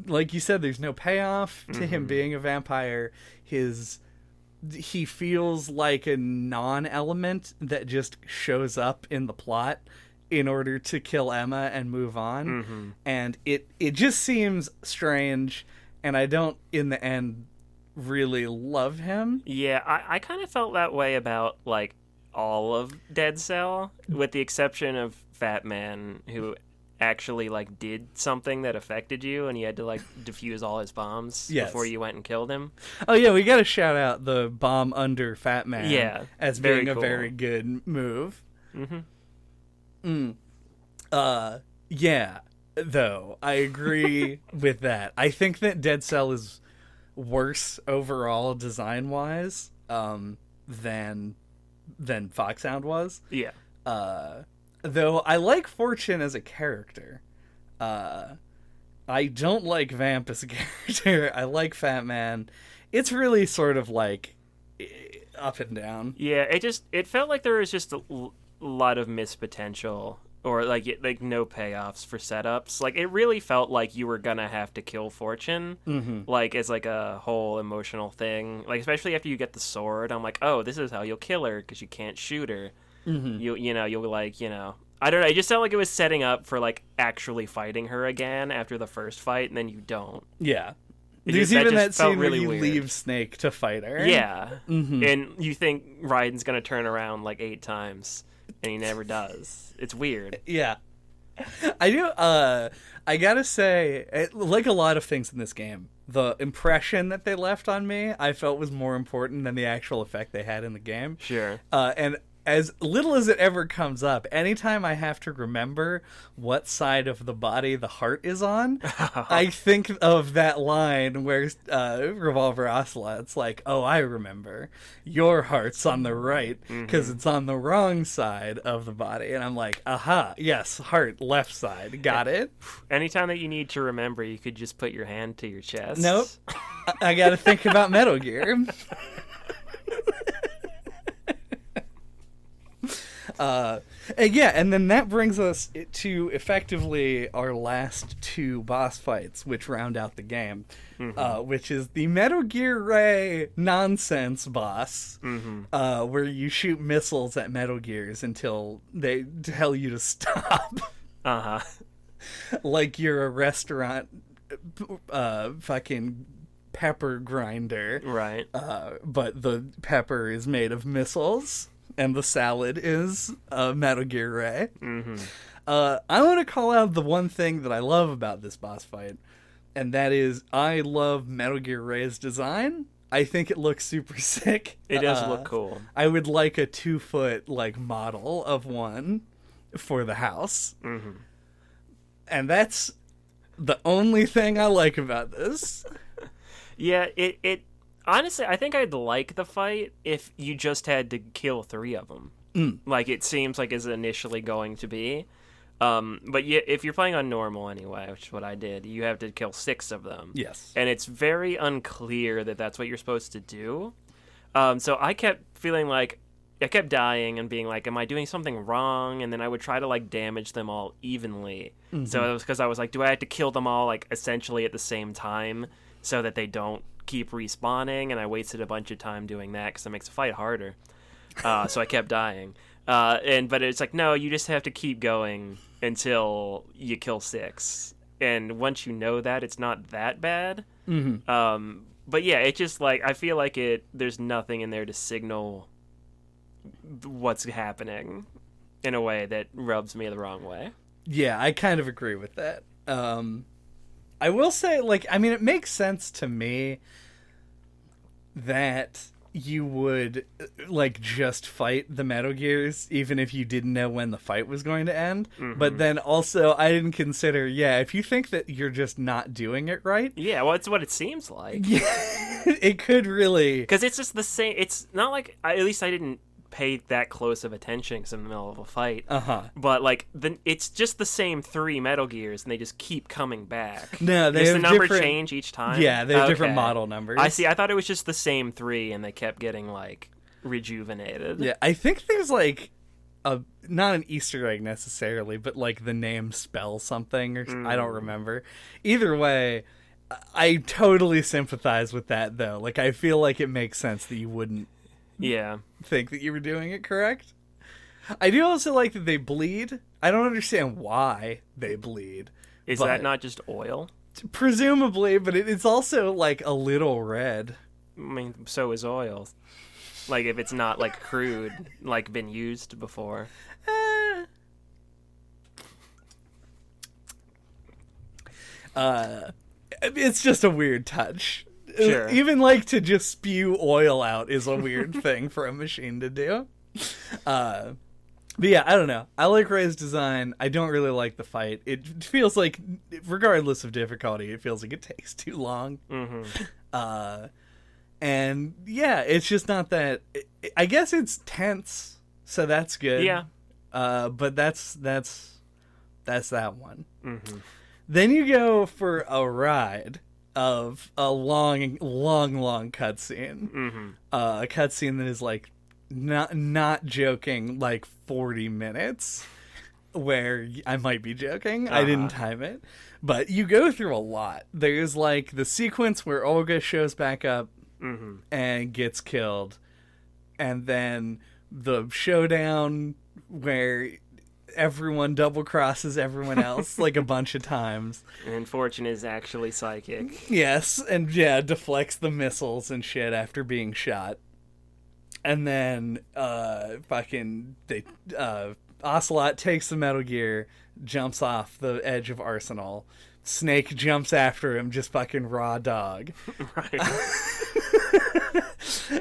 like you said, there's no payoff to him being a vampire. He feels like a non-element that just shows up in the plot in order to kill Emma and move on. And it just seems strange, and I don't, in the end, really love him. Yeah, I kind of felt that way about, like, all of Dead Cell, with the exception of Fat Man, who actually, like, did something that affected you, and you had to, like, defuse all his bombs before you went and killed him. Oh, yeah, we gotta shout out the bomb under Fat Man as being a cool. very good move. Yeah, though, I agree with that. I think that Dead Cell is worse overall design-wise than Foxhound was. Yeah. Though I like Fortune as a character. I don't like Vamp as a character. I like Fat Man. It's really sort of like up and down. Yeah, it felt like there was just a lot of missed potential, or like no payoffs for setups. Like, it really felt like you were gonna have to kill Fortune, like, as like a whole emotional thing. Like, especially after you get the sword, I'm like, oh, this is how you'll kill her because you can't shoot her. You'll like, I don't know. It just felt like it was setting up for, like, actually fighting her again after the first fight, and then you don't. Yeah. There's even that scene where you leave Snake to fight her. Yeah. And you think Raiden's gonna turn around like 8 times, and he never does. It's weird. Yeah. I do, I gotta say, like a lot of things in this game, the impression that they left on me, I felt was more important than the actual effect they had in the game. Sure. And as little as it ever comes up, anytime I have to remember what side of the body the heart is on, I think of that line where Revolver Ocelot's like, oh, I remember. Your heart's on the right because it's on the wrong side of the body. And I'm like, aha, yes, heart, left side. Got it? Anytime that you need to remember, you could just put your hand to your chest. Nope. I got to think about Metal Gear. And then that brings us to effectively our last 2 boss fights, which round out the game, which is the Metal Gear Ray nonsense boss, where you shoot missiles at Metal Gears until they tell you to stop. Like you're a restaurant fucking pepper grinder. Right. But the pepper is made of missiles. And the salad is Metal Gear Ray. I want to call out the one thing that I love about this boss fight, and that is I love Metal Gear Ray's design. I think it looks super sick. It does look cool. I would like a 2-foot like model of one for the house. And that's the only thing I like about this. Yeah, it honestly, I think I'd like the fight if you just had to kill 3 of them. Like it seems like it's initially going to be. But yeah, if you're playing on normal anyway, which is what I did, you have to kill 6 of them. Yes. And it's very unclear that that's what you're supposed to do. So I kept feeling like, I kept dying and being like, am I doing something wrong? And then I would try to like damage them all evenly. So it was because I was like, do I have to kill them all like essentially at the same time so that they don't keep respawning? And I wasted a bunch of time doing that because it makes the fight harder. So I kept dying. But it's like, no, you just have to keep going until you kill 6. And once you know that, it's not that bad. But yeah, it just like, I feel like there's nothing in there to signal what's happening in a way that rubs me the wrong way. Yeah, I kind of agree with that. I will say, like, I mean, it makes sense to me that you would like just fight the Metal Gears even if you didn't know when the fight was going to end. But then also I didn't consider, if you think that you're just not doing it right. Yeah, well, it's what it seems like. Yeah, it could really, because it's just the same. It's not like at least I didn't pay that close of attention because I'm in the middle of a fight. But like it's just the same 3 Metal Gears, and they just keep coming back. No, they does have the number different, change each time? Yeah, they have different model numbers. I see. I thought it was just the same 3, and they kept getting like rejuvenated. Yeah, I think there's like not an Easter egg necessarily, but like the name spells something, or I don't remember. Either way, I totally sympathize with that though. Like I feel like it makes sense that you wouldn't think that you were doing it correct. I do also like that they bleed. I don't understand why they bleed. Is that not just oil? Presumably, but it's also like a little red. I mean, so is oil. Like if it's not like crude, like been used before. It's just a weird touch. Sure. Even like to just spew oil out is a weird thing for a machine to do. But yeah, I don't know. I like Ray's design. I don't really like the fight. It feels like, regardless of difficulty, it feels like it takes too long. And yeah, it's just not that. I guess it's tense, so that's good. Yeah. But that's that one. Then you go for a ride of a long cutscene. A cutscene that is like not joking, like 40 minutes. Where I might be joking. I didn't time it, but you go through a lot. There's like the sequence where Olga shows back up and gets killed, and then the showdown where everyone double crosses everyone else like a bunch of times. And Fortune is actually psychic. Yes, and deflects the missiles and shit after being shot. And then Ocelot takes the Metal Gear, jumps off the edge of Arsenal. Snake jumps after him, just fucking raw dog. Right.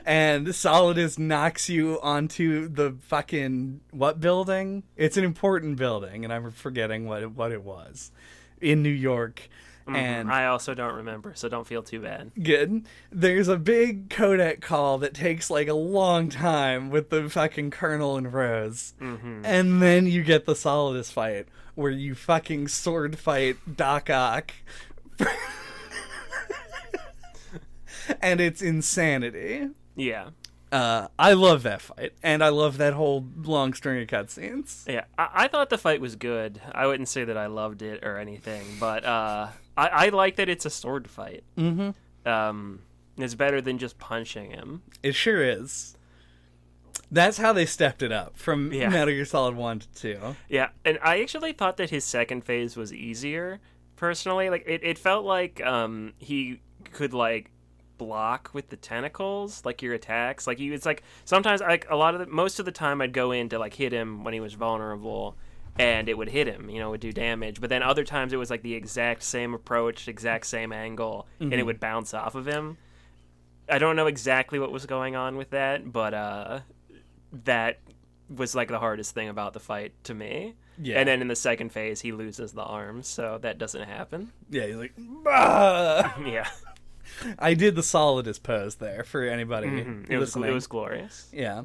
And Solidus knocks you onto the fucking what building? It's an important building, and I'm forgetting what it was. In New York. And I also don't remember, so don't feel too bad. Good. There's a big codec call that takes like a long time with the fucking Colonel and Rose. And then you get the Solidus fight where you fucking sword fight Doc Ock. And it's insanity. Yeah. I love that fight, and I love that whole long string of cutscenes. Yeah, I thought the fight was good. I wouldn't say that I loved it or anything, but I like that it's a sword fight. It's better than just punching him. It sure is. That's how they stepped it up from Metal Gear Solid 1 to 2. Yeah, and I actually thought that his second phase was easier, personally. Like, it felt like he could, like, block with the tentacles, like your attacks. Like, it's like sometimes, like, most of the time I'd go in to, like, hit him when he was vulnerable, and it would hit him, it would do damage. But then other times it was, like, the exact same approach, exact same angle, and it would bounce off of him. I don't know exactly what was going on with that, but that was like the hardest thing about the fight to me. Yeah. And then in the second phase, he loses the arms, so that doesn't happen. Yeah, he's like, bah! Yeah. I did the Solidus pose there for anybody listening. It was glorious. Yeah.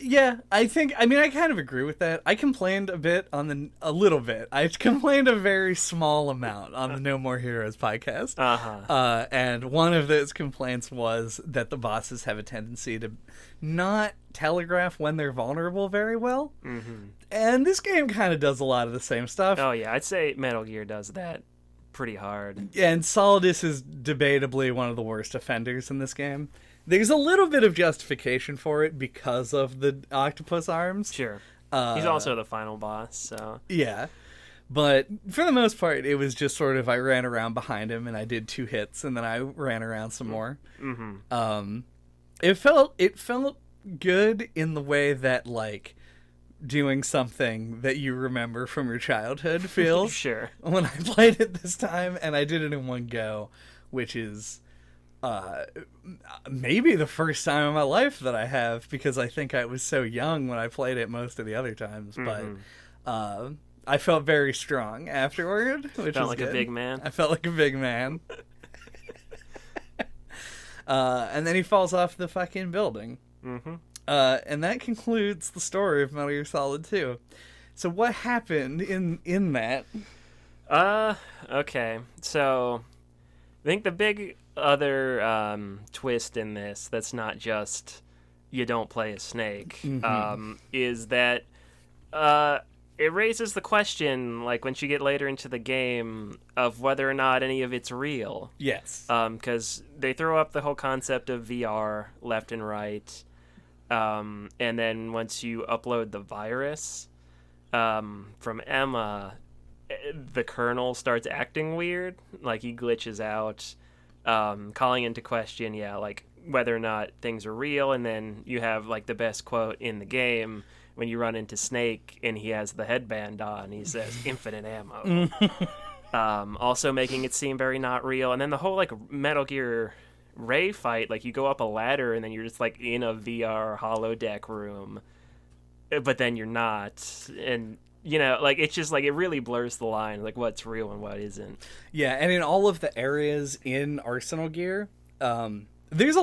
Yeah, I kind of agree with that. I complained a little bit. I complained a very small amount on the No More Heroes podcast. And one of those complaints was that the bosses have a tendency to not telegraph when they're vulnerable very well. And this game kind of does a lot of the same stuff. Oh, yeah, I'd say Metal Gear does that pretty hard. And Solidus is debatably one of the worst offenders in this game. There's a little bit of justification for it because of the octopus arms. Sure. He's also the final boss, so... Yeah. But for the most part, it was just sort of I ran around behind him and I did 2 hits and then I ran around some more. It felt good in the way that, like, doing something that you remember from your childhood feels. Sure. When I played it this time, and I did it in one go, which is maybe the first time in my life that I have, because I think I was so young when I played it most of the other times. Mm-hmm. But I felt very strong afterward, which Felt was like good. a big man. I felt like a big man. And then he falls off the fucking building. Mm-hmm. And that concludes the story of Metal Gear Solid 2. So what happened in that? Okay. So, I think the big other twist in this that's not just you don't play a snake, is that it raises the question, like, once you get later into the game, of whether or not any of it's real. Yes. Because they throw up the whole concept of VR left and right. And then once you upload the virus from Emma, the kernel starts acting weird. Like, he glitches out, calling into question, like, whether or not things are real. And then you have, like, the best quote in the game when you run into Snake and he has the headband on. He says, "Infinite ammo." Also making it seem very not real. And then the whole, like, Metal Gear Ray fight, like, you go up a ladder and then you're just, like, in a VR holodeck room, but then you're not. And, you know, like, it's just, like, it really blurs the line, like, what's real and what isn't. Yeah, and in all of the areas in Arsenal Gear, there's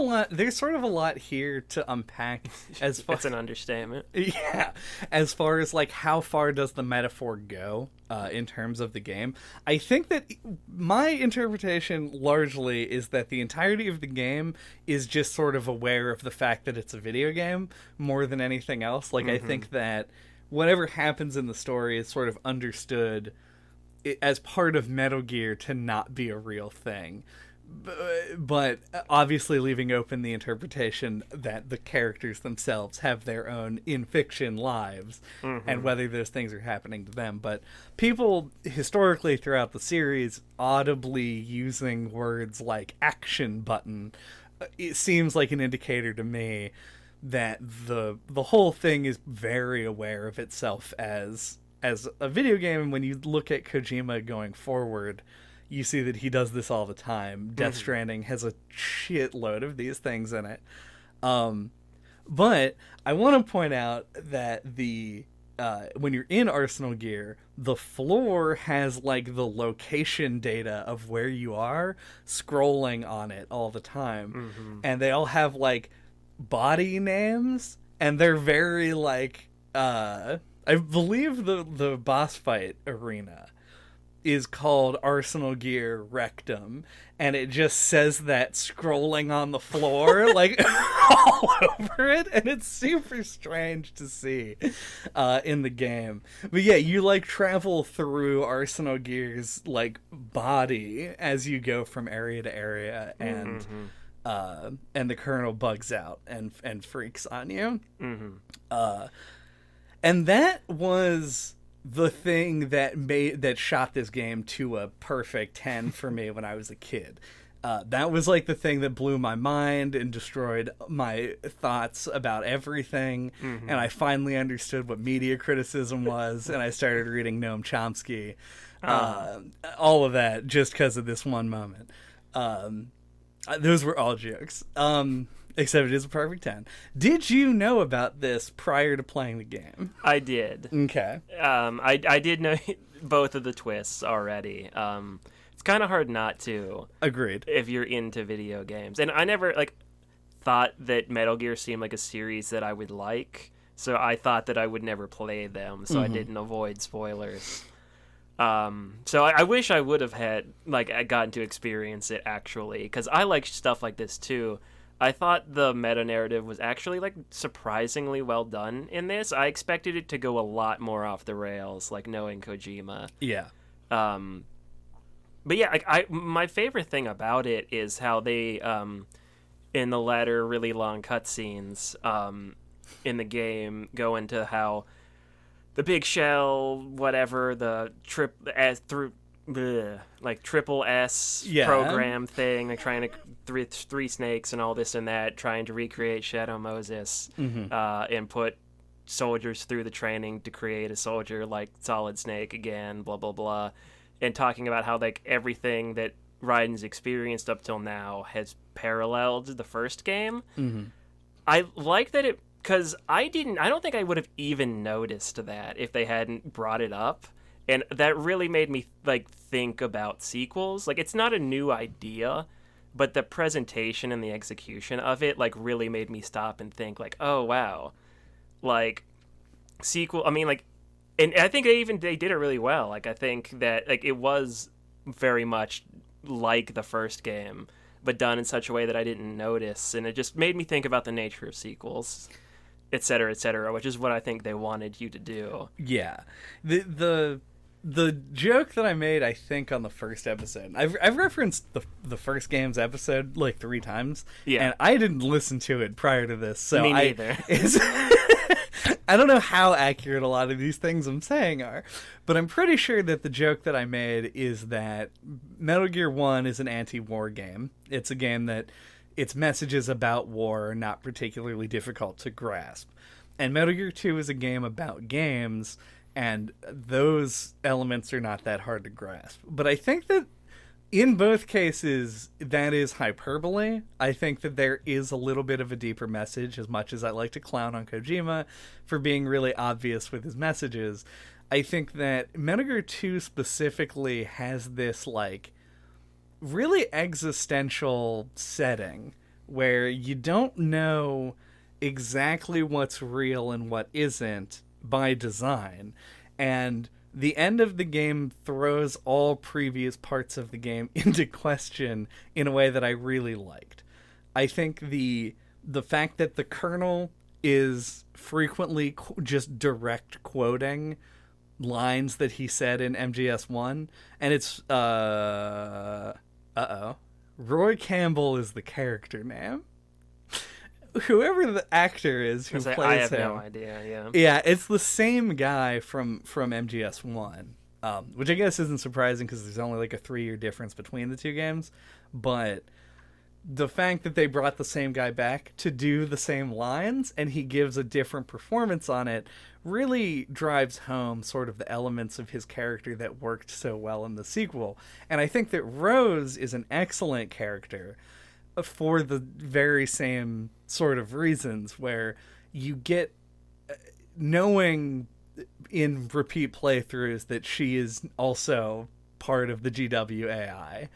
sort of a lot here to unpack. As far That's an understatement. Yeah, as far as, like, how far does the metaphor go in terms of the game. I think that my interpretation largely is that the entirety of the game is just sort of aware of the fact that it's a video game more than anything else. Like, I think that whatever happens in the story is sort of understood as part of Metal Gear to not be a real thing. But obviously leaving open the interpretation that the characters themselves have their own in-fiction lives and whether those things are happening to them. But people historically throughout the series audibly using words like action button, it seems like an indicator to me that the whole thing is very aware of itself as a video game. And when you look at Kojima going forward, you see that he does this all the time. Death Stranding has a shitload of these things in it. But I want to point out that when you're in Arsenal Gear, the floor has, like, the location data of where you are scrolling on it all the time. And they all have, like, body names, and they're very, like, I believe the boss fight arena is called Arsenal Gear Rectum, and it just says that scrolling on the floor, like, all over it, and it's super strange to see in the game. But yeah, you, like, travel through Arsenal Gear's, like, body as you go from area to area, and the kernel bugs out and freaks on you. And that was the thing that shot this game to a perfect 10 for me when I was a kid. That was, like, the thing that blew my mind and destroyed my thoughts about everything. And I finally understood what media criticism was, and I started reading Noam Chomsky. All of that just because of this one moment. Those were all jokes. Except it is a perfect 10. Did you know about this prior to playing the game? I did. Okay. I did know both of the twists already. It's kind of hard not to. Agreed. If you're into video games. And I never, like, thought that Metal Gear seemed like a series that I would like, so I thought that I would never play them, so I didn't avoid spoilers. So I wish I would have had, like, gotten to experience it, actually, because I like stuff like this, too. I thought the meta-narrative was actually, like, surprisingly well done in this. I expected it to go a lot more off the rails, like, knowing Kojima. Yeah. But yeah, my favorite thing about it is how they, in the latter really long cutscenes in the game, go into how the big shell, whatever, the triple S program thing, like trying to three snakes and all this and that, trying to recreate Shadow Moses, and put soldiers through the training to create a soldier like Solid Snake again, blah blah blah, and talking about how, like, everything that Raiden's experienced up till now has paralleled the first game. Mm-hmm. I like that it, because I don't think I would have even noticed that if they hadn't brought it up. And that really made me like think about sequels. Like, it's not a new idea, but the presentation and the execution of it like really made me stop and think like, oh wow, like sequel. I mean, like, and I think they did it really well. Like, I think that like it was very much like the first game, but done in such a way that I didn't notice, and it just made me think about the nature of sequels, et cetera, which is what I think they wanted you to do. Yeah, the joke that I made, I think, on the first episode, I've referenced the first game's episode like 3 times, and I didn't listen to it prior to this, so me neither. I don't know how accurate a lot of these things I'm saying are, but I'm pretty sure that the joke that I made is that Metal Gear 1 is an anti-war game. It's a game that its messages about war are not particularly difficult to grasp. And Metal Gear 2 is a game about games, and those elements are not that hard to grasp. But I think that in both cases, that is hyperbole. I think that there is a little bit of a deeper message, as much as I like to clown on Kojima for being really obvious with his messages. I think that Metal Gear 2 specifically has this, like, really existential setting where you don't know exactly what's real and what isn't by design. And the end of the game throws all previous parts of the game into question in a way that I really liked. I think the fact that the Colonel is frequently just direct quoting lines that he said in MGS1, and it's Roy Campbell is the character name. Whoever the actor is who plays him, I have no idea. Yeah, it's the same guy from MGS1, which I guess isn't surprising because there's only like a 3-year difference between the two games. But the fact that they brought the same guy back to do the same lines and he gives a different performance on it really drives home sort of the elements of his character that worked so well in the sequel. And I think that Rose is an excellent character for the very same sort of reasons, where you get knowing in repeat playthroughs that she is also part of the GWAI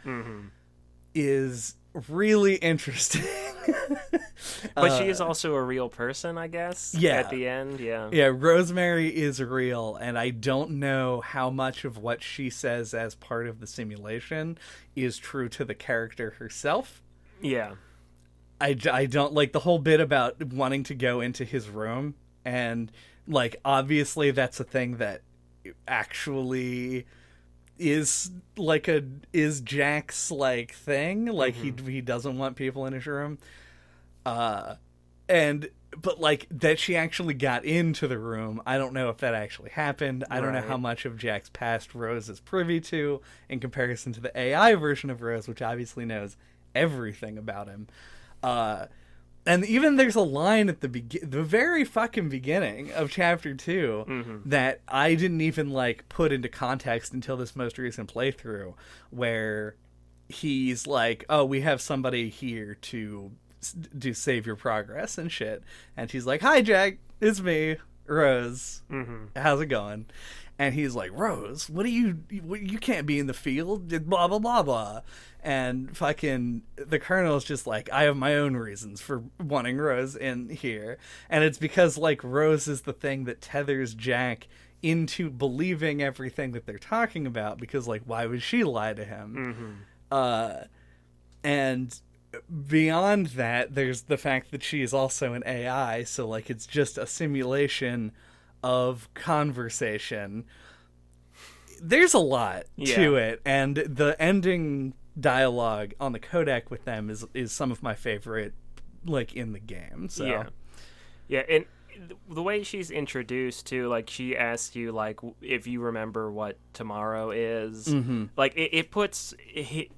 is really interesting. But she is also a real person, I guess. Yeah. At the end, yeah. Yeah, Rosemary is real, and I don't know how much of what she says as part of the simulation is true to the character herself. Yeah. I don't like the whole bit about wanting to go into his room, and like obviously that's a thing that actually is like is Jack's like thing, like he doesn't want people in his room, but like that she actually got into the room, I don't know if that actually happened. I don't know how much of Jack's past Rose is privy to in comparison to the AI version of Rose, which obviously knows everything about him. And even there's a line at the very fucking beginning of chapter 2 that I didn't even like put into context until this most recent playthrough, where he's like, oh, we have somebody here to do save your progress and shit. And she's like, hi Jack, it's me, Rose. How's it going? And he's like, Rose, you can't be in the field, blah, blah, blah, blah. And fucking the Colonel's just like, I have my own reasons for wanting Rose in here. And it's because, like, Rose is the thing that tethers Jack into believing everything that they're talking about, because, like, why would she lie to him? And beyond that, there's the fact that she is also an AI, so, like, it's just a simulation of conversation. There's a lot to it, and the ending dialogue on the codec with them is some of my favorite, like, in the game. So yeah, and the way she's introduced to, like, she asks you, like, if you remember what tomorrow is, like, it puts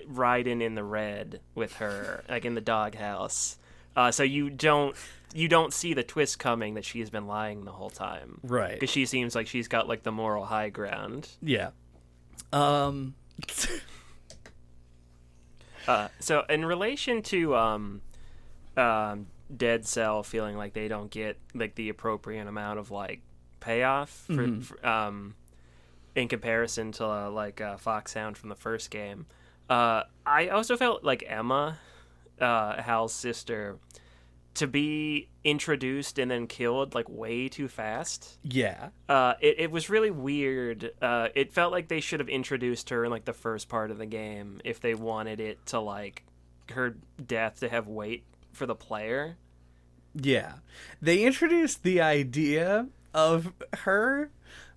Raiden in the red with her, like, in the doghouse, so you don't see the twist coming that she's been lying the whole time, right? Because she seems like she's got, like, the moral high ground. So in relation to Dead Cell feeling like they don't get like the appropriate amount of like payoff for in comparison to Foxhound from the first game, I also felt like Emma, Hal's sister, to be introduced and then killed like way too fast. Yeah. It was really weird. It felt like they should have introduced her in like the first part of the game if they wanted it to like her death to have weight for the player. Yeah. They introduced the idea of her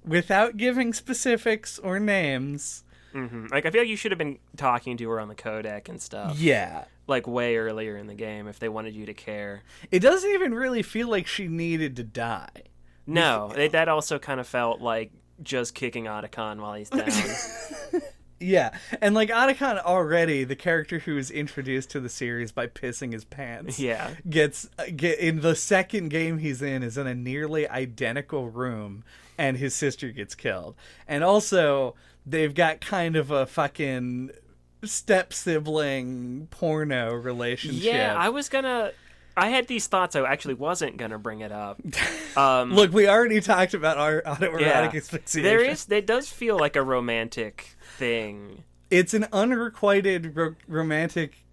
without giving specifics or names. Mm-hmm. Like, I feel like you should have been talking to her on the codec and stuff. Yeah. Like, way earlier in the game if they wanted you to care. It doesn't even really feel like she needed to die. No, that also kind of felt like just kicking Otacon while he's down. Yeah, and like Otacon already, the character who is introduced to the series by pissing his pants, gets in the second game he's in is in a nearly identical room, and his sister gets killed. And also, they've got kind of a fucking step sibling porno relationship. Yeah, I had these thoughts. I actually wasn't gonna bring it up. Look, we already talked about our autoerotic asphyxiation. It does feel like a romantic thing. It's an unrequited romantic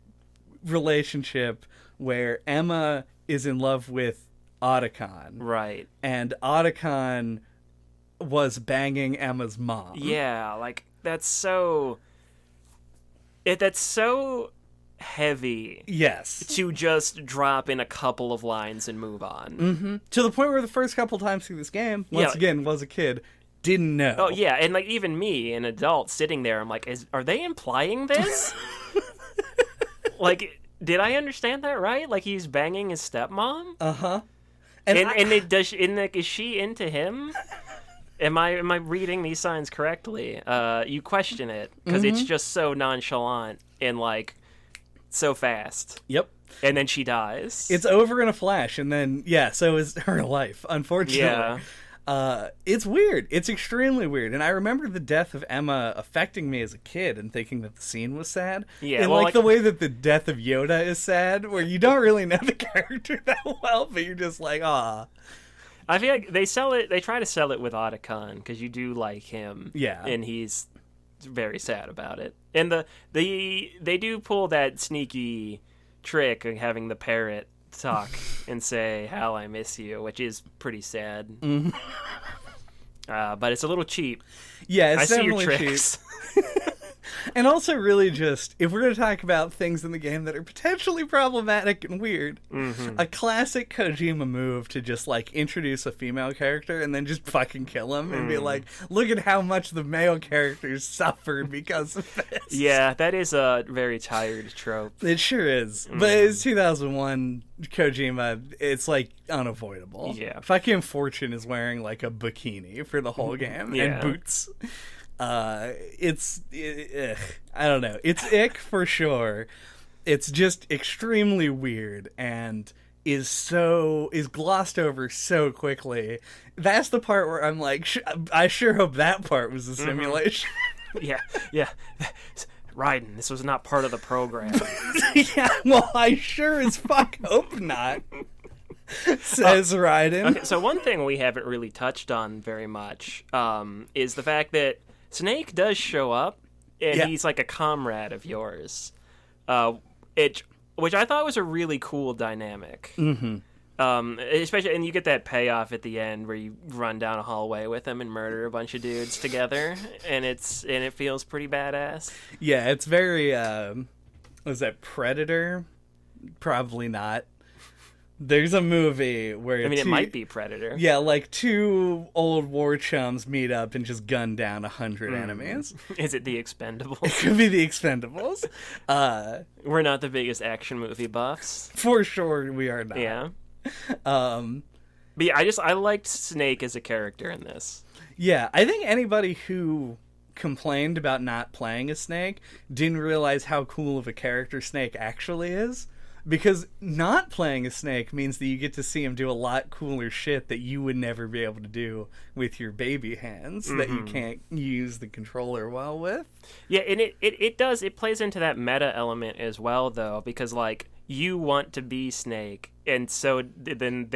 relationship where Emma is in love with Otacon. Right. And Otacon was banging Emma's mom. Yeah, like that's so heavy. Yes. To just drop in a couple of lines and move on. Mm-hmm. To the point where the first couple times through this game, once again, was a kid, didn't know. Oh, yeah, and like even me, an adult, sitting there, I'm like, are they implying this? Like, did I understand that right? Like he's banging his stepmom? Uh-huh. Is she into him? Am I reading these signs correctly? You question it because it's just so nonchalant and like so fast. Yep. And then she dies. It's over in a flash, and then so is her life, unfortunately. Yeah. It's weird. It's extremely weird. And I remember the death of Emma affecting me as a kid and thinking that the scene was sad. Yeah. And well, the way that the death of Yoda is sad, where you don't really know the character that well, but you're just like, ah. I feel like they try to sell it with Otacon because you do like him. Yeah. And he's very sad about it. And they do pull that sneaky trick of having the parrot talk and say, "Hal, I miss you," which is pretty sad. Mm-hmm. But it's a little cheap. Yeah, it's I see definitely your tricks. cheap. And also, really, just if we're going to talk about things in the game that are potentially problematic and weird, a classic Kojima move to just like introduce a female character and then just fucking kill him and be like, "Look at how much the male characters suffered because of this." Yeah, that is a very tired trope. It sure is. But it's 2001 Kojima. It's like unavoidable. Yeah. Fucking Fortune is wearing like a bikini for the whole game and boots. I don't know. It's ick for sure. It's just extremely weird and is glossed over so quickly. That's the part where I'm like, I sure hope that part was a simulation. Yeah. Raiden, this was not part of the program. Yeah, well, I sure as fuck hope not. Says Raiden. Okay, so one thing we haven't really touched on very much is the fact that Snake does show up, and he's like a comrade of yours, which I thought was a really cool dynamic. Mm-hmm. Especially, and you get that payoff at the end where you run down a hallway with him and murder a bunch of dudes together, and it feels pretty badass. Yeah, it's very. Was that Predator? Probably not. There's a movie where it might be Predator. Yeah, like two old war chums meet up and just gun down 100 enemies. Is it The Expendables? It could be The Expendables. We're not the biggest action movie buffs. For sure, we are not. Yeah. But yeah, I liked Snake as a character in this. Yeah, I think anybody who complained about not playing as Snake didn't realize how cool of a character Snake actually is. Because not playing a Snake means that you get to see him do a lot cooler shit that you would never be able to do with your baby hands that you can't use the controller well with. Yeah, and it plays into that meta element as well, though, because, like, you want to be Snake, and so then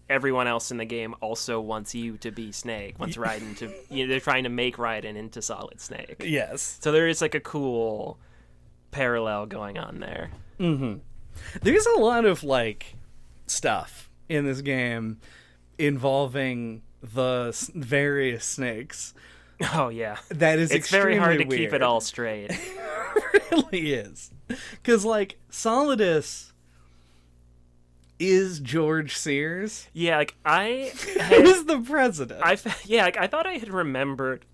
everyone else in the game also wants you to be Snake, wants Raiden to, they're trying to make Raiden into Solid Snake. Yes. So there is, like, a cool parallel going on there. There's a lot of, like, stuff in this game involving the various snakes. Oh, yeah. That is it's very hard to weird. keep it all straight. It really is. Because, like, Solidus is George Sears. Yeah, like, Who's the president? I thought I had remembered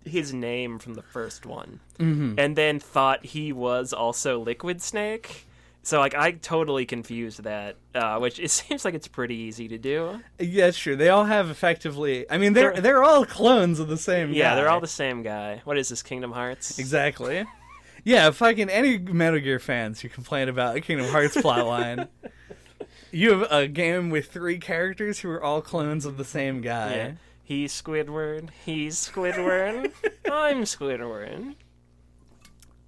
his name from the first one. And then thought he was also Liquid Snake. So, like, I totally confused that, which it seems like it's pretty easy to do. Yeah, it's true. They all have effectively... I mean, they're all clones of the same guy. Yeah, they're all the same guy. What is this, Kingdom Hearts? Exactly. Yeah, fucking any Metal Gear fans who complain about a Kingdom Hearts plotline, you have a game with 3 characters who are all clones of the same guy. Yeah. He's Squidward. He's Squidward. I'm Squidward.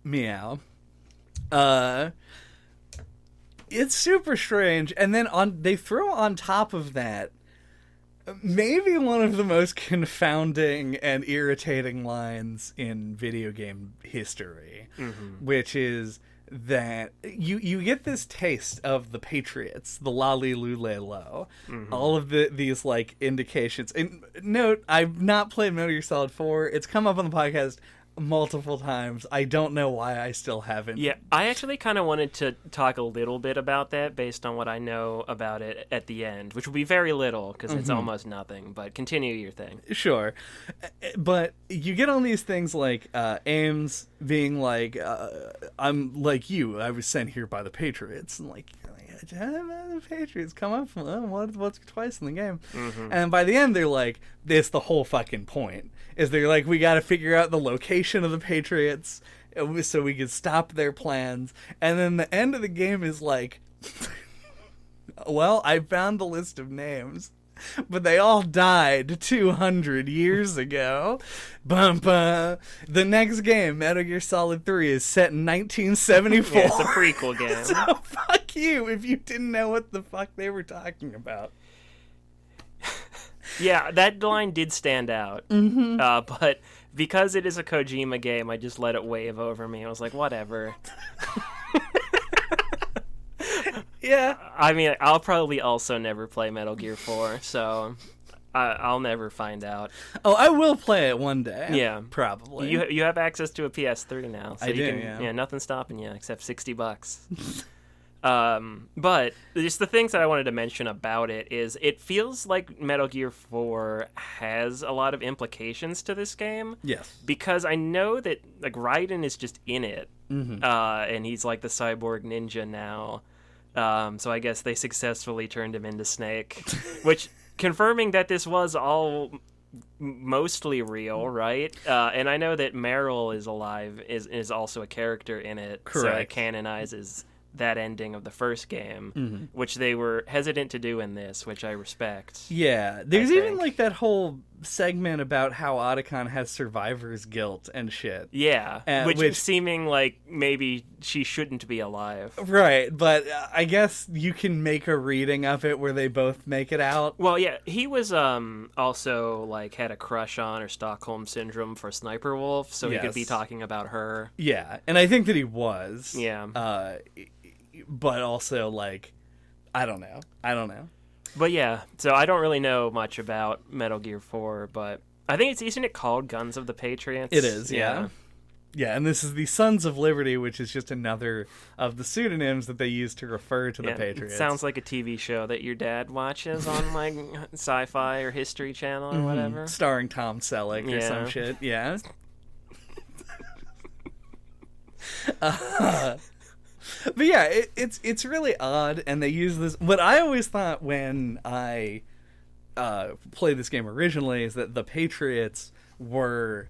Meow. It's super strange, and then they throw on top of that maybe one of the most confounding and irritating lines in video game history, which is that you get this taste of the Patriots, the lolly lule lo, all of these like indications. And note, I've not played Metal Gear Solid 4. It's come up on the podcast multiple times. I don't know why I still haven't. Yeah, I actually kind of wanted to talk a little bit about that based on what I know about it at the end, which will be very little because it's almost nothing, but continue your thing. Sure. But you get on these things like Ames being like, I'm like you, I was sent here by the Patriots, and like, the Patriots come up from what's twice in the game. And by the end they're like, it's the whole fucking point, is they're like, we got to figure out the location of the Patriots so we can stop their plans. And then the end of the game is like, well, I found the list of names, but they all died 200 years ago. Bum, bum. The next game, Metal Gear Solid 3, is set in 1974. Yeah, it's a prequel game. So fuck you if you didn't know what the fuck they were talking about. Yeah, that line did stand out. But because it is a Kojima game, I just let it wave over me. I was like, whatever. Yeah. I mean, I'll probably also never play Metal Gear 4, so I'll never find out. Oh, I will play it one day. Yeah. Probably. You have access to a PS3 now. So I do, yeah. Nothing's stopping you except $60. But just the things that I wanted to mention about it is it feels like Metal Gear 4 has a lot of implications to this game. Yes. Because I know that like Raiden is just in it, and he's like the cyborg ninja now. So I guess they successfully turned him into Snake, which confirming that this was all mostly real, right? And I know that Meryl is alive, is also a character in it. Correct. So it canonizes that ending of the first game, which they were hesitant to do in this, which I respect. Yeah, there's even like that whole segment about how Otacon has survivor's guilt and shit. Yeah, which seeming like maybe she shouldn't be alive. Right, but I guess you can make a reading of it where they both make it out. Well, yeah, he was also like had a crush on or Stockholm Syndrome for Sniper Wolf, so he could be talking about her. Yeah, and I think that he was. Yeah. But also, like, I don't know. But yeah, so I don't really know much about Metal Gear 4, but I think isn't it called Guns of the Patriots? It is, yeah. Yeah, and this is the Sons of Liberty, which is just another of the pseudonyms that they use to refer to the Patriots. It sounds like a TV show that your dad watches on, like, Sci-Fi or History Channel or whatever. Starring Tom Selleck or some shit, yeah. But yeah, it's really odd, and they use this. What I always thought when I played this game originally is that the Patriots were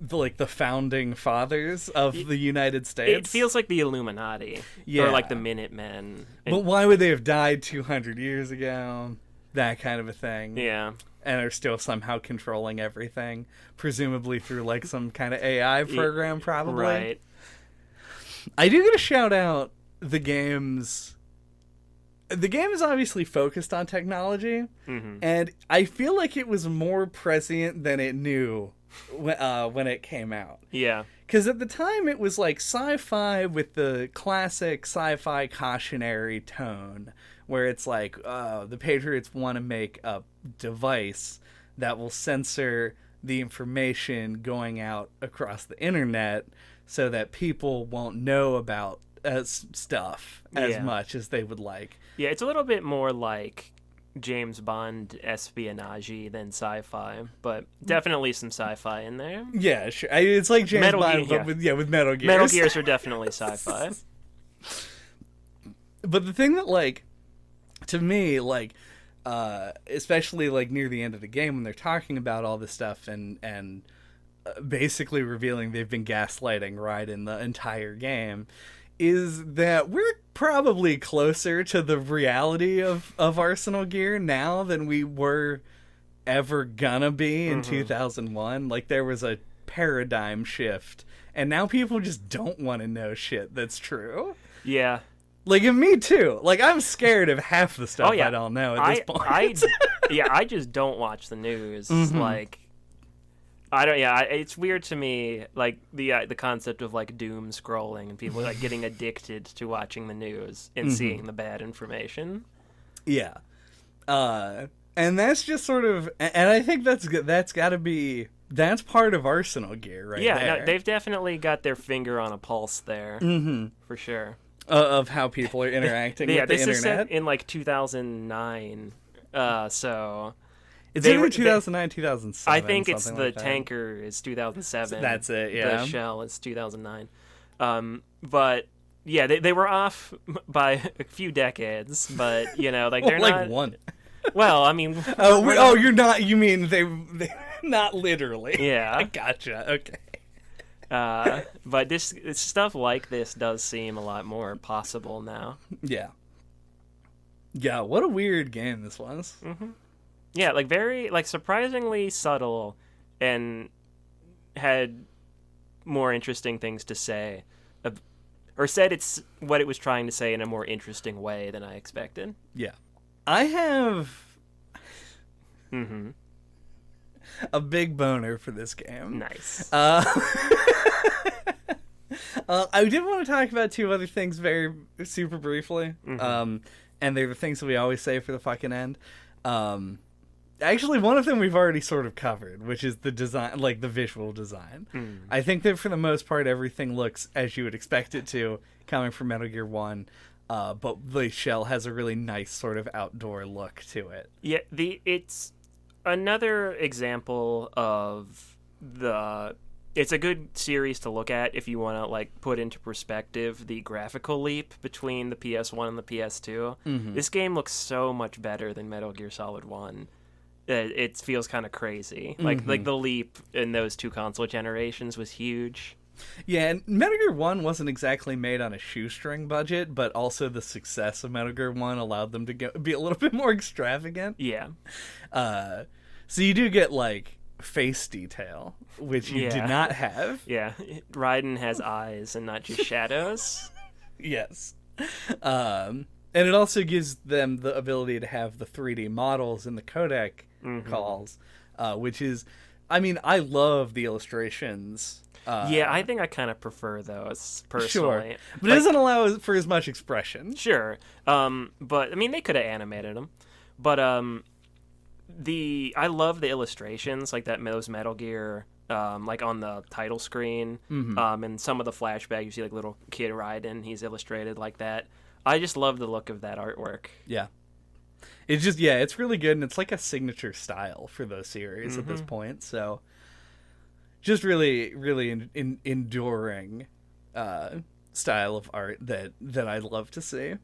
the founding fathers of the United States. It feels like the Illuminati, or like the Minutemen. But why would they have died 200 years ago? That kind of a thing. Yeah. And are still somehow controlling everything, presumably through like some kind of AI program, probably. Right. I do get to shout out the game's. The game is obviously focused on technology, and I feel like it was more prescient than it knew when it came out. Yeah. Because at the time it was like sci-fi with the classic sci-fi cautionary tone, where it's like, the Patriots want to make a device that will censor the information going out across the internet so that people won't know about stuff as much as they would like. Yeah, it's a little bit more like James Bond espionage than sci-fi, but definitely some sci-fi in there. Yeah, sure. It's like James Metal Bond, Gear, but with Metal Gears. Metal Gears are definitely sci-fi. But the thing that, like, to me, like, especially like near the end of the game when they're talking about all this stuff and basically revealing they've been gaslighting Raiden the entire game, is that we're probably closer to the reality of Arsenal Gear now than we were ever gonna be in 2001. Like, there was a paradigm shift, and now people just don't want to know shit that's true. Yeah. Like, and me too. Like, I'm scared of half the stuff I don't know at this point. I just don't watch the news. Like, I don't. Yeah, it's weird to me, like the concept of like doom scrolling and people like getting addicted to watching the news and seeing the bad information. Yeah, and that's just sort of, and I think that's got to be part of Arsenal Gear, right? Yeah, there. No, they've definitely got their finger on a pulse there, for sure. Of how people are interacting with the internet. This is set in like 2009, so. It's either 2009, 2007. I think it's the like tanker is 2007. So that's it, yeah. The shell is 2009. But yeah, they were off by a few decades, but you know, like they're like not one. Well, I mean, you're not. You mean they not literally? Yeah, I gotcha. Okay. But this stuff like this does seem a lot more possible now. Yeah. Yeah. What a weird game this was. Yeah, like very, like surprisingly subtle, and had more interesting things to say, or said it's what it was trying to say in a more interesting way than I expected. Yeah, I have a big boner for this game. Nice. I did want to talk about two other things very super briefly, and they're the things that we always say for the fucking end. Actually, one of them we've already sort of covered, which is the design, like the visual design. I think that for the most part, everything looks as you would expect it to, coming from Metal Gear 1, but the shell has a really nice sort of outdoor look to it. Yeah, it's another example of it's a good series to look at if you want to like put into perspective the graphical leap between the PS1 and the PS2. This game looks so much better than Metal Gear Solid 1. It feels kind of crazy. Like the leap in those two console generations was huge. Yeah, and Metal Gear 1 wasn't exactly made on a shoestring budget, but also the success of Metal Gear 1 allowed them to be a little bit more extravagant. Yeah. So you do get, like, face detail, which you did not have. Yeah, Raiden has eyes and not just shadows. Yes. And it also gives them the ability to have the 3D models in the codec calls, which is, I mean, I love the illustrations. Yeah, I think I kind of prefer those, personally. Sure. But it doesn't allow for as much expression. Sure. But, I mean, they could have animated them. But, I love the illustrations, like those Metal Gear, like on the title screen, and some of the flashbacks, you see like little kid Raiden, he's illustrated like that. I just love the look of that artwork. Yeah. It's just, it's really good, and it's like a signature style for those series at this point, so just really, really enduring style of art that I'd love to see.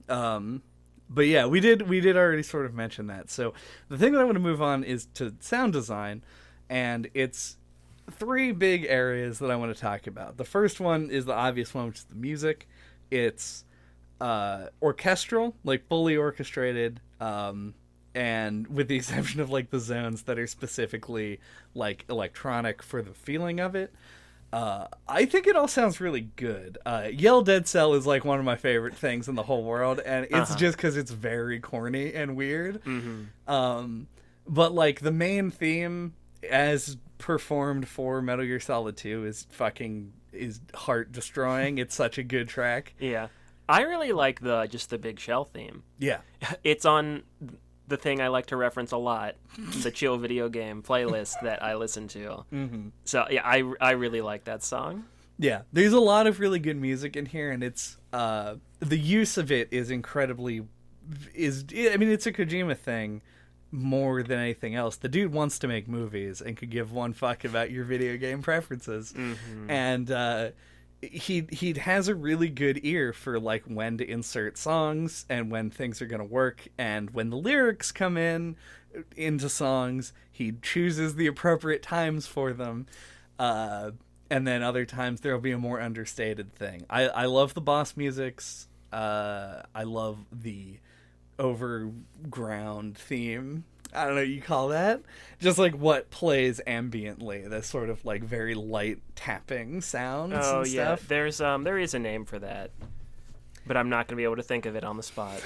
But yeah, we did already sort of mention that. So the thing that I want to move on is to sound design, and it's three big areas that I want to talk about. The first one is the obvious one, which is the music. It's orchestral, like fully orchestrated, and with the exception of like the zones that are specifically like electronic for the feeling of it. I think it all sounds really good. Yell Dead Cell is like one of my favorite things in the whole world, and it's just because it's very corny and weird. But like the main theme as performed for Metal Gear Solid 2 is heart destroying. It's such a good track. Yeah. I really like the Big Shell theme. Yeah. It's on the thing I like to reference a lot, the chill video game playlist that I listen to. So yeah, I really like that song. Yeah, there's a lot of really good music in here, and it's the use of it is incredibly I mean, it's a Kojima thing more than anything else. The dude wants to make movies and could give one fuck about your video game preferences, and he has a really good ear for like when to insert songs and when things are going to work, and when the lyrics come into songs, he chooses the appropriate times for them, and then other times there'll be a more understated thing. I love the boss musics. I love the overground theme. I don't know what you call that. Just like what plays ambiently, this sort of like very light tapping sounds and stuff. There is a name for that, but I'm not going to be able to think of it on the spot.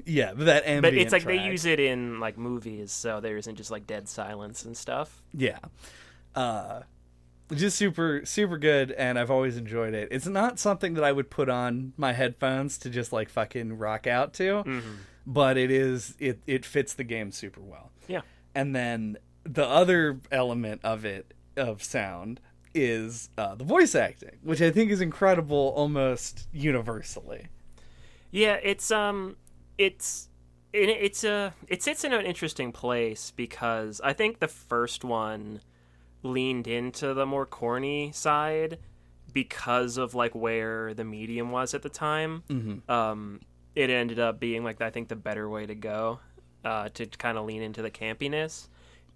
Yeah, but that ambient But it's like track. they use it in like movies, so there isn't just like dead silence and stuff. Yeah. Just super, super good, and I've always enjoyed it. It's not something that I would put on my headphones to just like fucking rock out to. But it fits the game super well. Yeah. And then the other element of sound is the voice acting, which I think is incredible almost universally. Yeah, it sits in an interesting place because I think the first one leaned into the more corny side because of like where the medium was at the time. It ended up being like I think the better way to go, to kind of lean into the campiness.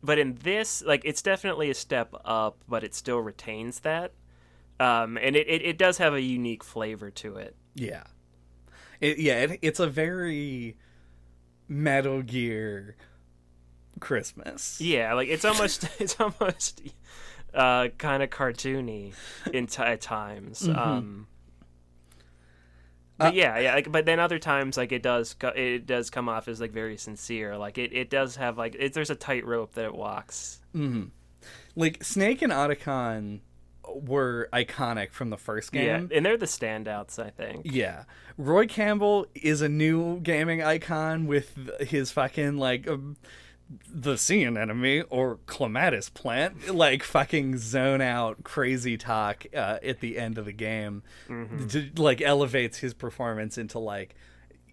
But in this, like it's definitely a step up, but it still retains that, and it does have a unique flavor to it. Yeah, it's a very Metal Gear Christmas. Yeah, like it's almost kind of cartoony at times. But but then other times, like it does come off as like very sincere. Like it does have like there's a tightrope that it walks. Like Snake and Otacon were iconic from the first game. Yeah, and they're the standouts, I think. Yeah, Roy Campbell is a new gaming icon with his fucking like the sea anemone or clematis plant, like fucking zone out crazy talk at the end of the game, like elevates his performance into like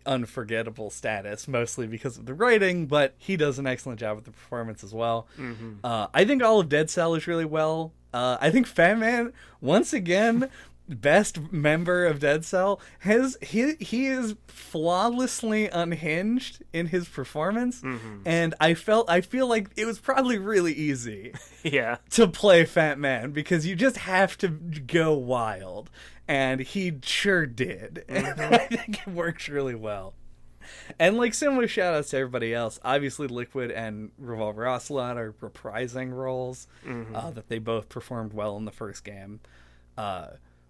unforgettable status, mostly because of the writing, but he does an excellent job with the performance as well. I think all of Dead Cell is really well. I think Fat Man, once again, best member of Dead Cell, he is flawlessly unhinged in his performance, and I feel like it was probably really easy to play Fat Man because you just have to go wild, and he sure did. And I think it works really well. And like similar shout outs to everybody else, obviously Liquid and Revolver Ocelot are reprising roles that they both performed well in the first game.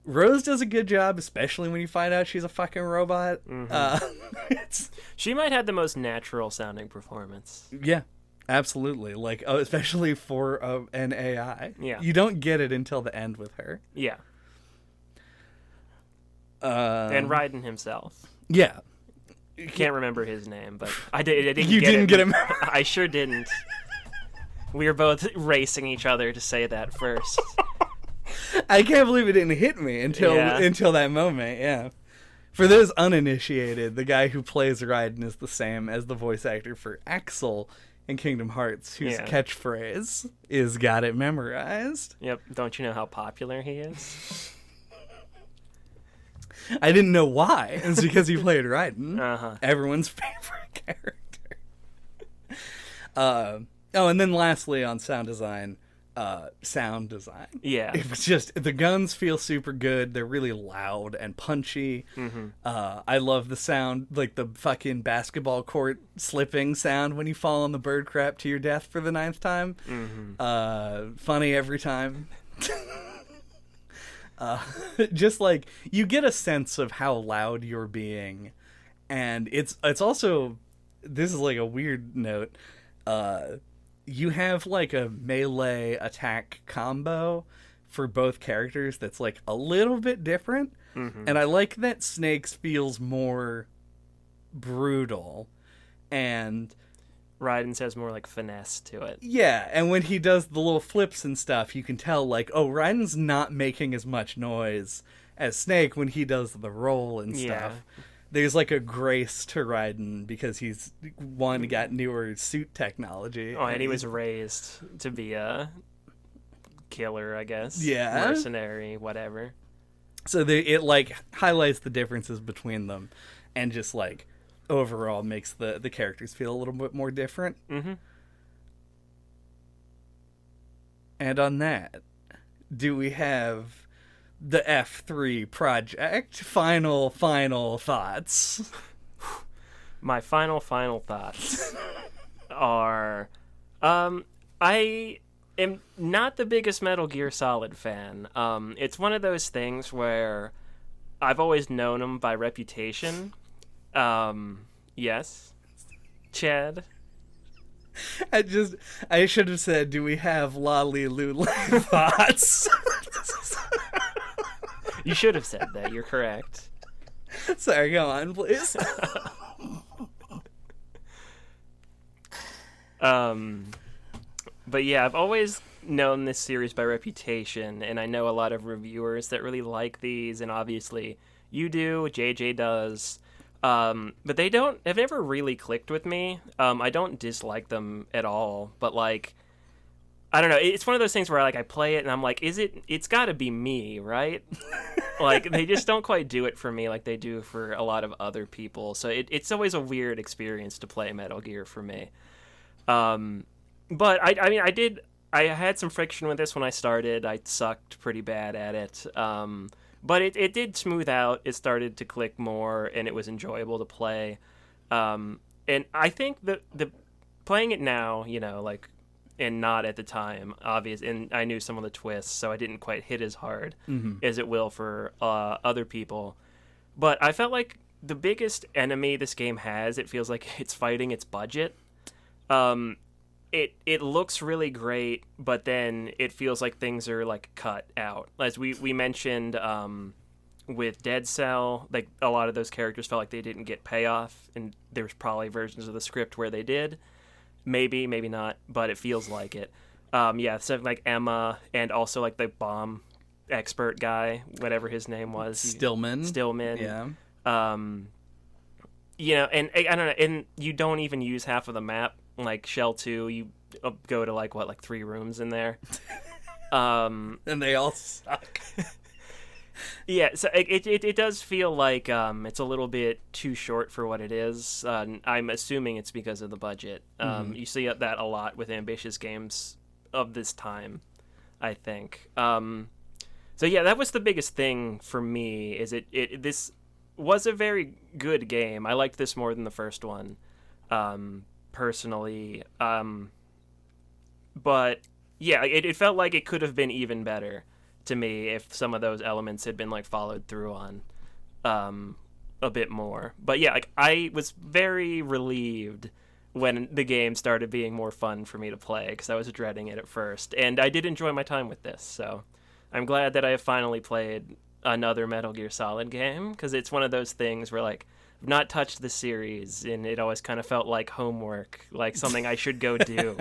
Rose does a good job, especially when you find out she's a fucking robot. She might have the most natural sounding performance. Yeah, absolutely. Like, especially for an AI. Yeah. You don't get it until the end with her. Yeah. And Raiden himself. Yeah. Can't remember his name, but I didn't You get didn't it. get him. I sure didn't. We were both racing each other to say that first. I can't believe it didn't hit me until that moment, yeah. For those uninitiated, the guy who plays Raiden is the same as the voice actor for Axel in Kingdom Hearts, whose catchphrase is "got it memorized." Yep. Don't you know how popular he is? I didn't know why. It's because he played Raiden, everyone's favorite character. And then lastly on sound design, sound design. Yeah. It was just, the guns feel super good. They're really loud and punchy. I love the sound, like the fucking basketball court slipping sound when you fall on the bird crap to your death for the 9th time. Funny every time. Just like, you get a sense of how loud you're being, and it's also, this is like a weird note, you have like a melee attack combo for both characters that's like a little bit different. And I like that Snake's feels more brutal, and Raiden's has more like finesse to it. yeah, and when he does the little flips and stuff, you can tell like, oh, Raiden's not making as much noise as Snake when he does the roll and stuff. Yeah. There's like a grace to Raiden because he's got newer suit technology. Oh, and he was raised to be a killer, I guess. Yeah. Mercenary, whatever. So it like highlights the differences between them, and just like overall makes the characters feel a little bit more different. And on that, do we have the F3 project final thoughts? My final thoughts are, I am not the biggest Metal Gear Solid fan. It's one of those things where I've always known them by reputation. Yes, Chad. I should have said, do we have Lolly Lulu thoughts? You should have said that. You're correct. Sorry, go on, please. But yeah, I've always known this series by reputation, and I know a lot of reviewers that really like these, and obviously you do, JJ does. But have never really clicked with me. I don't dislike them at all, but like, I don't know. It's one of those things where like I play it and I'm like, it's gotta be me, right? Like, they just don't quite do it for me like they do for a lot of other people. So it's always a weird experience to play Metal Gear for me. But I had some friction with this when I started. I sucked pretty bad at it. But it did smooth out. It started to click more, and it was enjoyable to play. And I think the playing it now, you know, like, and not at the time, obvious. And I knew some of the twists, so I didn't quite hit as hard as it will for other people. But I felt like the biggest enemy this game has, it feels like it's fighting its budget. It looks really great, but then it feels like things are like cut out. As we mentioned with Dead Cell, like a lot of those characters felt like they didn't get payoff, and there's probably versions of the script where they did. Maybe not, but it feels like it. Yeah, so like Emma, and also like the bomb expert guy, whatever his name was. Stillman. Yeah. You know, and I don't know, and you don't even use half of the map. Like Shell 2, you go to like 3 rooms in there. And they all suck. Yeah, so it does feel like it's a little bit too short for what it is. I'm assuming it's because of the budget. You see that a lot with ambitious games of this time, I think. So yeah, that was the biggest thing for me. Is this was a very good game. I liked this more than the first one, personally. But yeah, it felt like it could have been even better to me if some of those elements had been like followed through on a bit more. But yeah, like I was very relieved when the game started being more fun for me to play, because I was dreading it at first, and I did enjoy my time with this. So I'm glad that I have finally played another Metal Gear Solid game, because it's one of those things where like I've not touched the series, and it always kind of felt like homework, like something I should go do.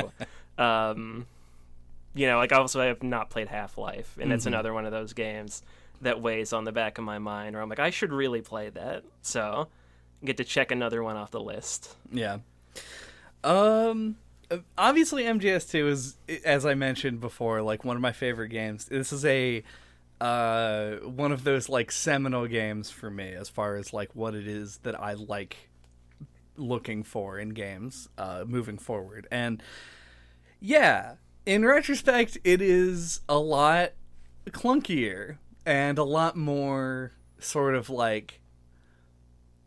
You know, like also I have not played Half-Life, and it's another one of those games that weighs on the back of my mind, where I'm like, I should really play that. So I get to check another one off the list. Yeah. Obviously MGS2 is, as I mentioned before, like one of my favorite games. This is one of those like seminal games for me as far as like what it is that I like looking for in games moving forward. And yeah, In retrospect, it is a lot clunkier and a lot more sort of like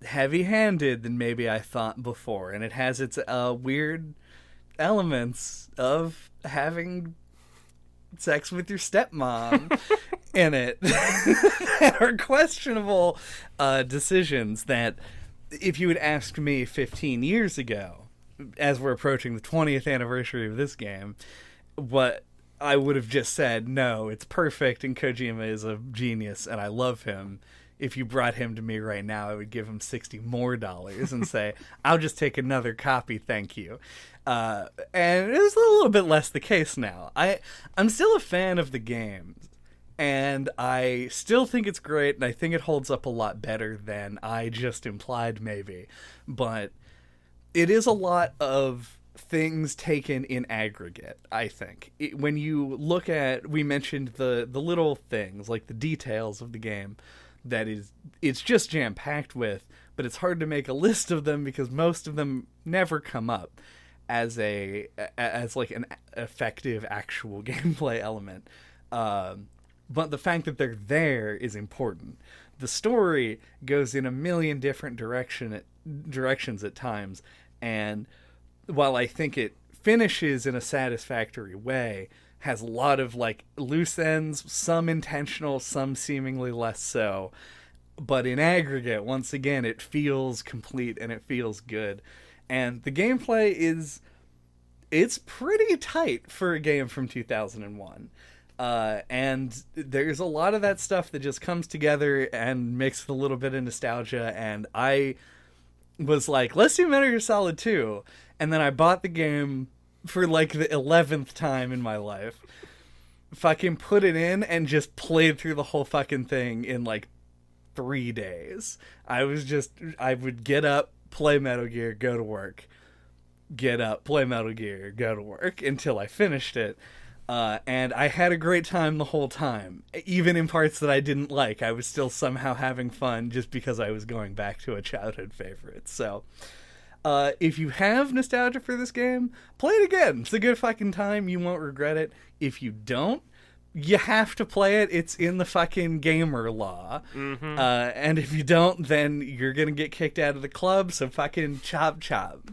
heavy-handed than maybe I thought before, and it has its weird elements of having sex with your stepmom in it that are questionable decisions that if you had asked me 15 years ago, as we're approaching the 20th anniversary of this game, what I would have just said, no, it's perfect and Kojima is a genius and I love him. If you brought him to me right now, I would give him $60 more and say, I'll just take another copy, thank you. And it's a little bit less the case now. I'm still a fan of the game, and I still think it's great, and I think it holds up a lot better than I just implied maybe. But it is a lot of things taken in aggregate, I think. When you look at, we mentioned the little things, like the details of the game, it's just jam-packed with, but it's hard to make a list of them because most of them never come up as like an effective actual gameplay element. But the fact that they're there is important. The story goes in a million different directions at times, and while I think it finishes in a satisfactory way, has a lot of like loose ends, some intentional, some seemingly less so. But in aggregate, once again, it feels complete and it feels good. And the gameplay it's pretty tight for a game from 2001. And there's a lot of that stuff that just comes together and mixed with a little bit of nostalgia. And I was like, let's do Metal Gear Solid 2. And then I bought the game for like the 11th time in my life, fucking put it in and just played through the whole fucking thing in like 3 days. I would get up, play Metal Gear, go to work, get up, play Metal Gear, go to work until I finished it. And I had a great time the whole time. Even in parts that I didn't like, I was still somehow having fun just because I was going back to a childhood favorite. So if you have nostalgia for this game, play it again. It's a good fucking time. You won't regret it. If you don't, you have to play it. It's in the fucking gamer law. Mm-hmm. And if you don't, then you're going to get kicked out of the club, so fucking chop chop.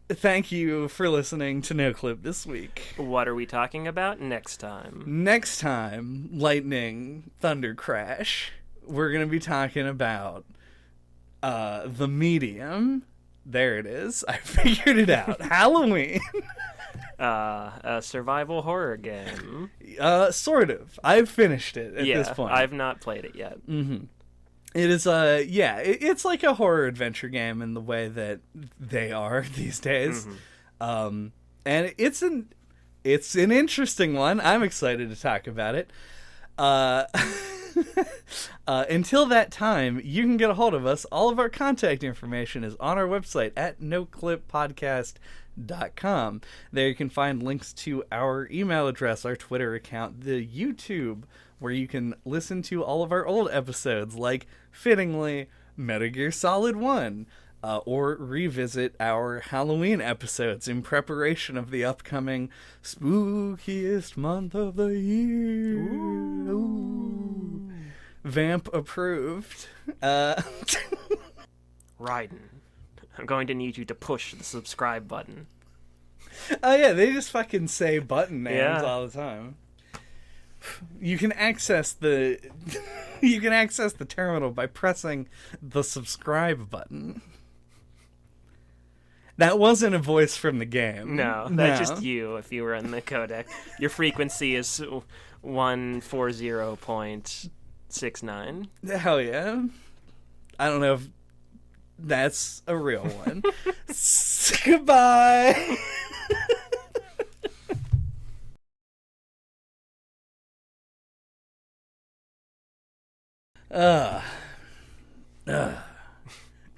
Thank you for listening to No Clip this week. What are we talking about next time? Next time, Lightning Thunder Crash, we're going to be talking about The Medium. There it is. I figured it out. Halloween. A survival horror game. Sort of. I've finished it at this point. I've not played it yet. Mm-hmm. It is it's like a horror adventure game in the way that they are these days. Mm-hmm. And it's an interesting one. I'm excited to talk about it. Until that time, you can get a hold of us. All of our contact information is on our website at noclippodcast.com. There you can find links to our email address, our Twitter account, the YouTube, where you can listen to all of our old episodes, like, fittingly, Metal Gear Solid 1, or revisit our Halloween episodes in preparation of the upcoming spookiest month of the year. Ooh. Vamp approved. Raiden, I'm going to need you to push the subscribe button. Oh yeah, they just fucking say button names all the time. You can access the terminal by pressing the subscribe button. That wasn't a voice from the game. No, that's just you if you were in the codec. Your frequency is 140.69. Hell yeah. I don't know if that's a real one. Goodbye.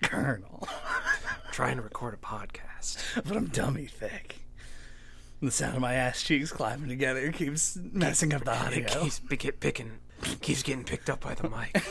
Colonel. Trying to record a podcast. But I'm dummy thick. The sound of my ass cheeks clapping together keeps messing up the audio. It keeps getting picked up by the mic.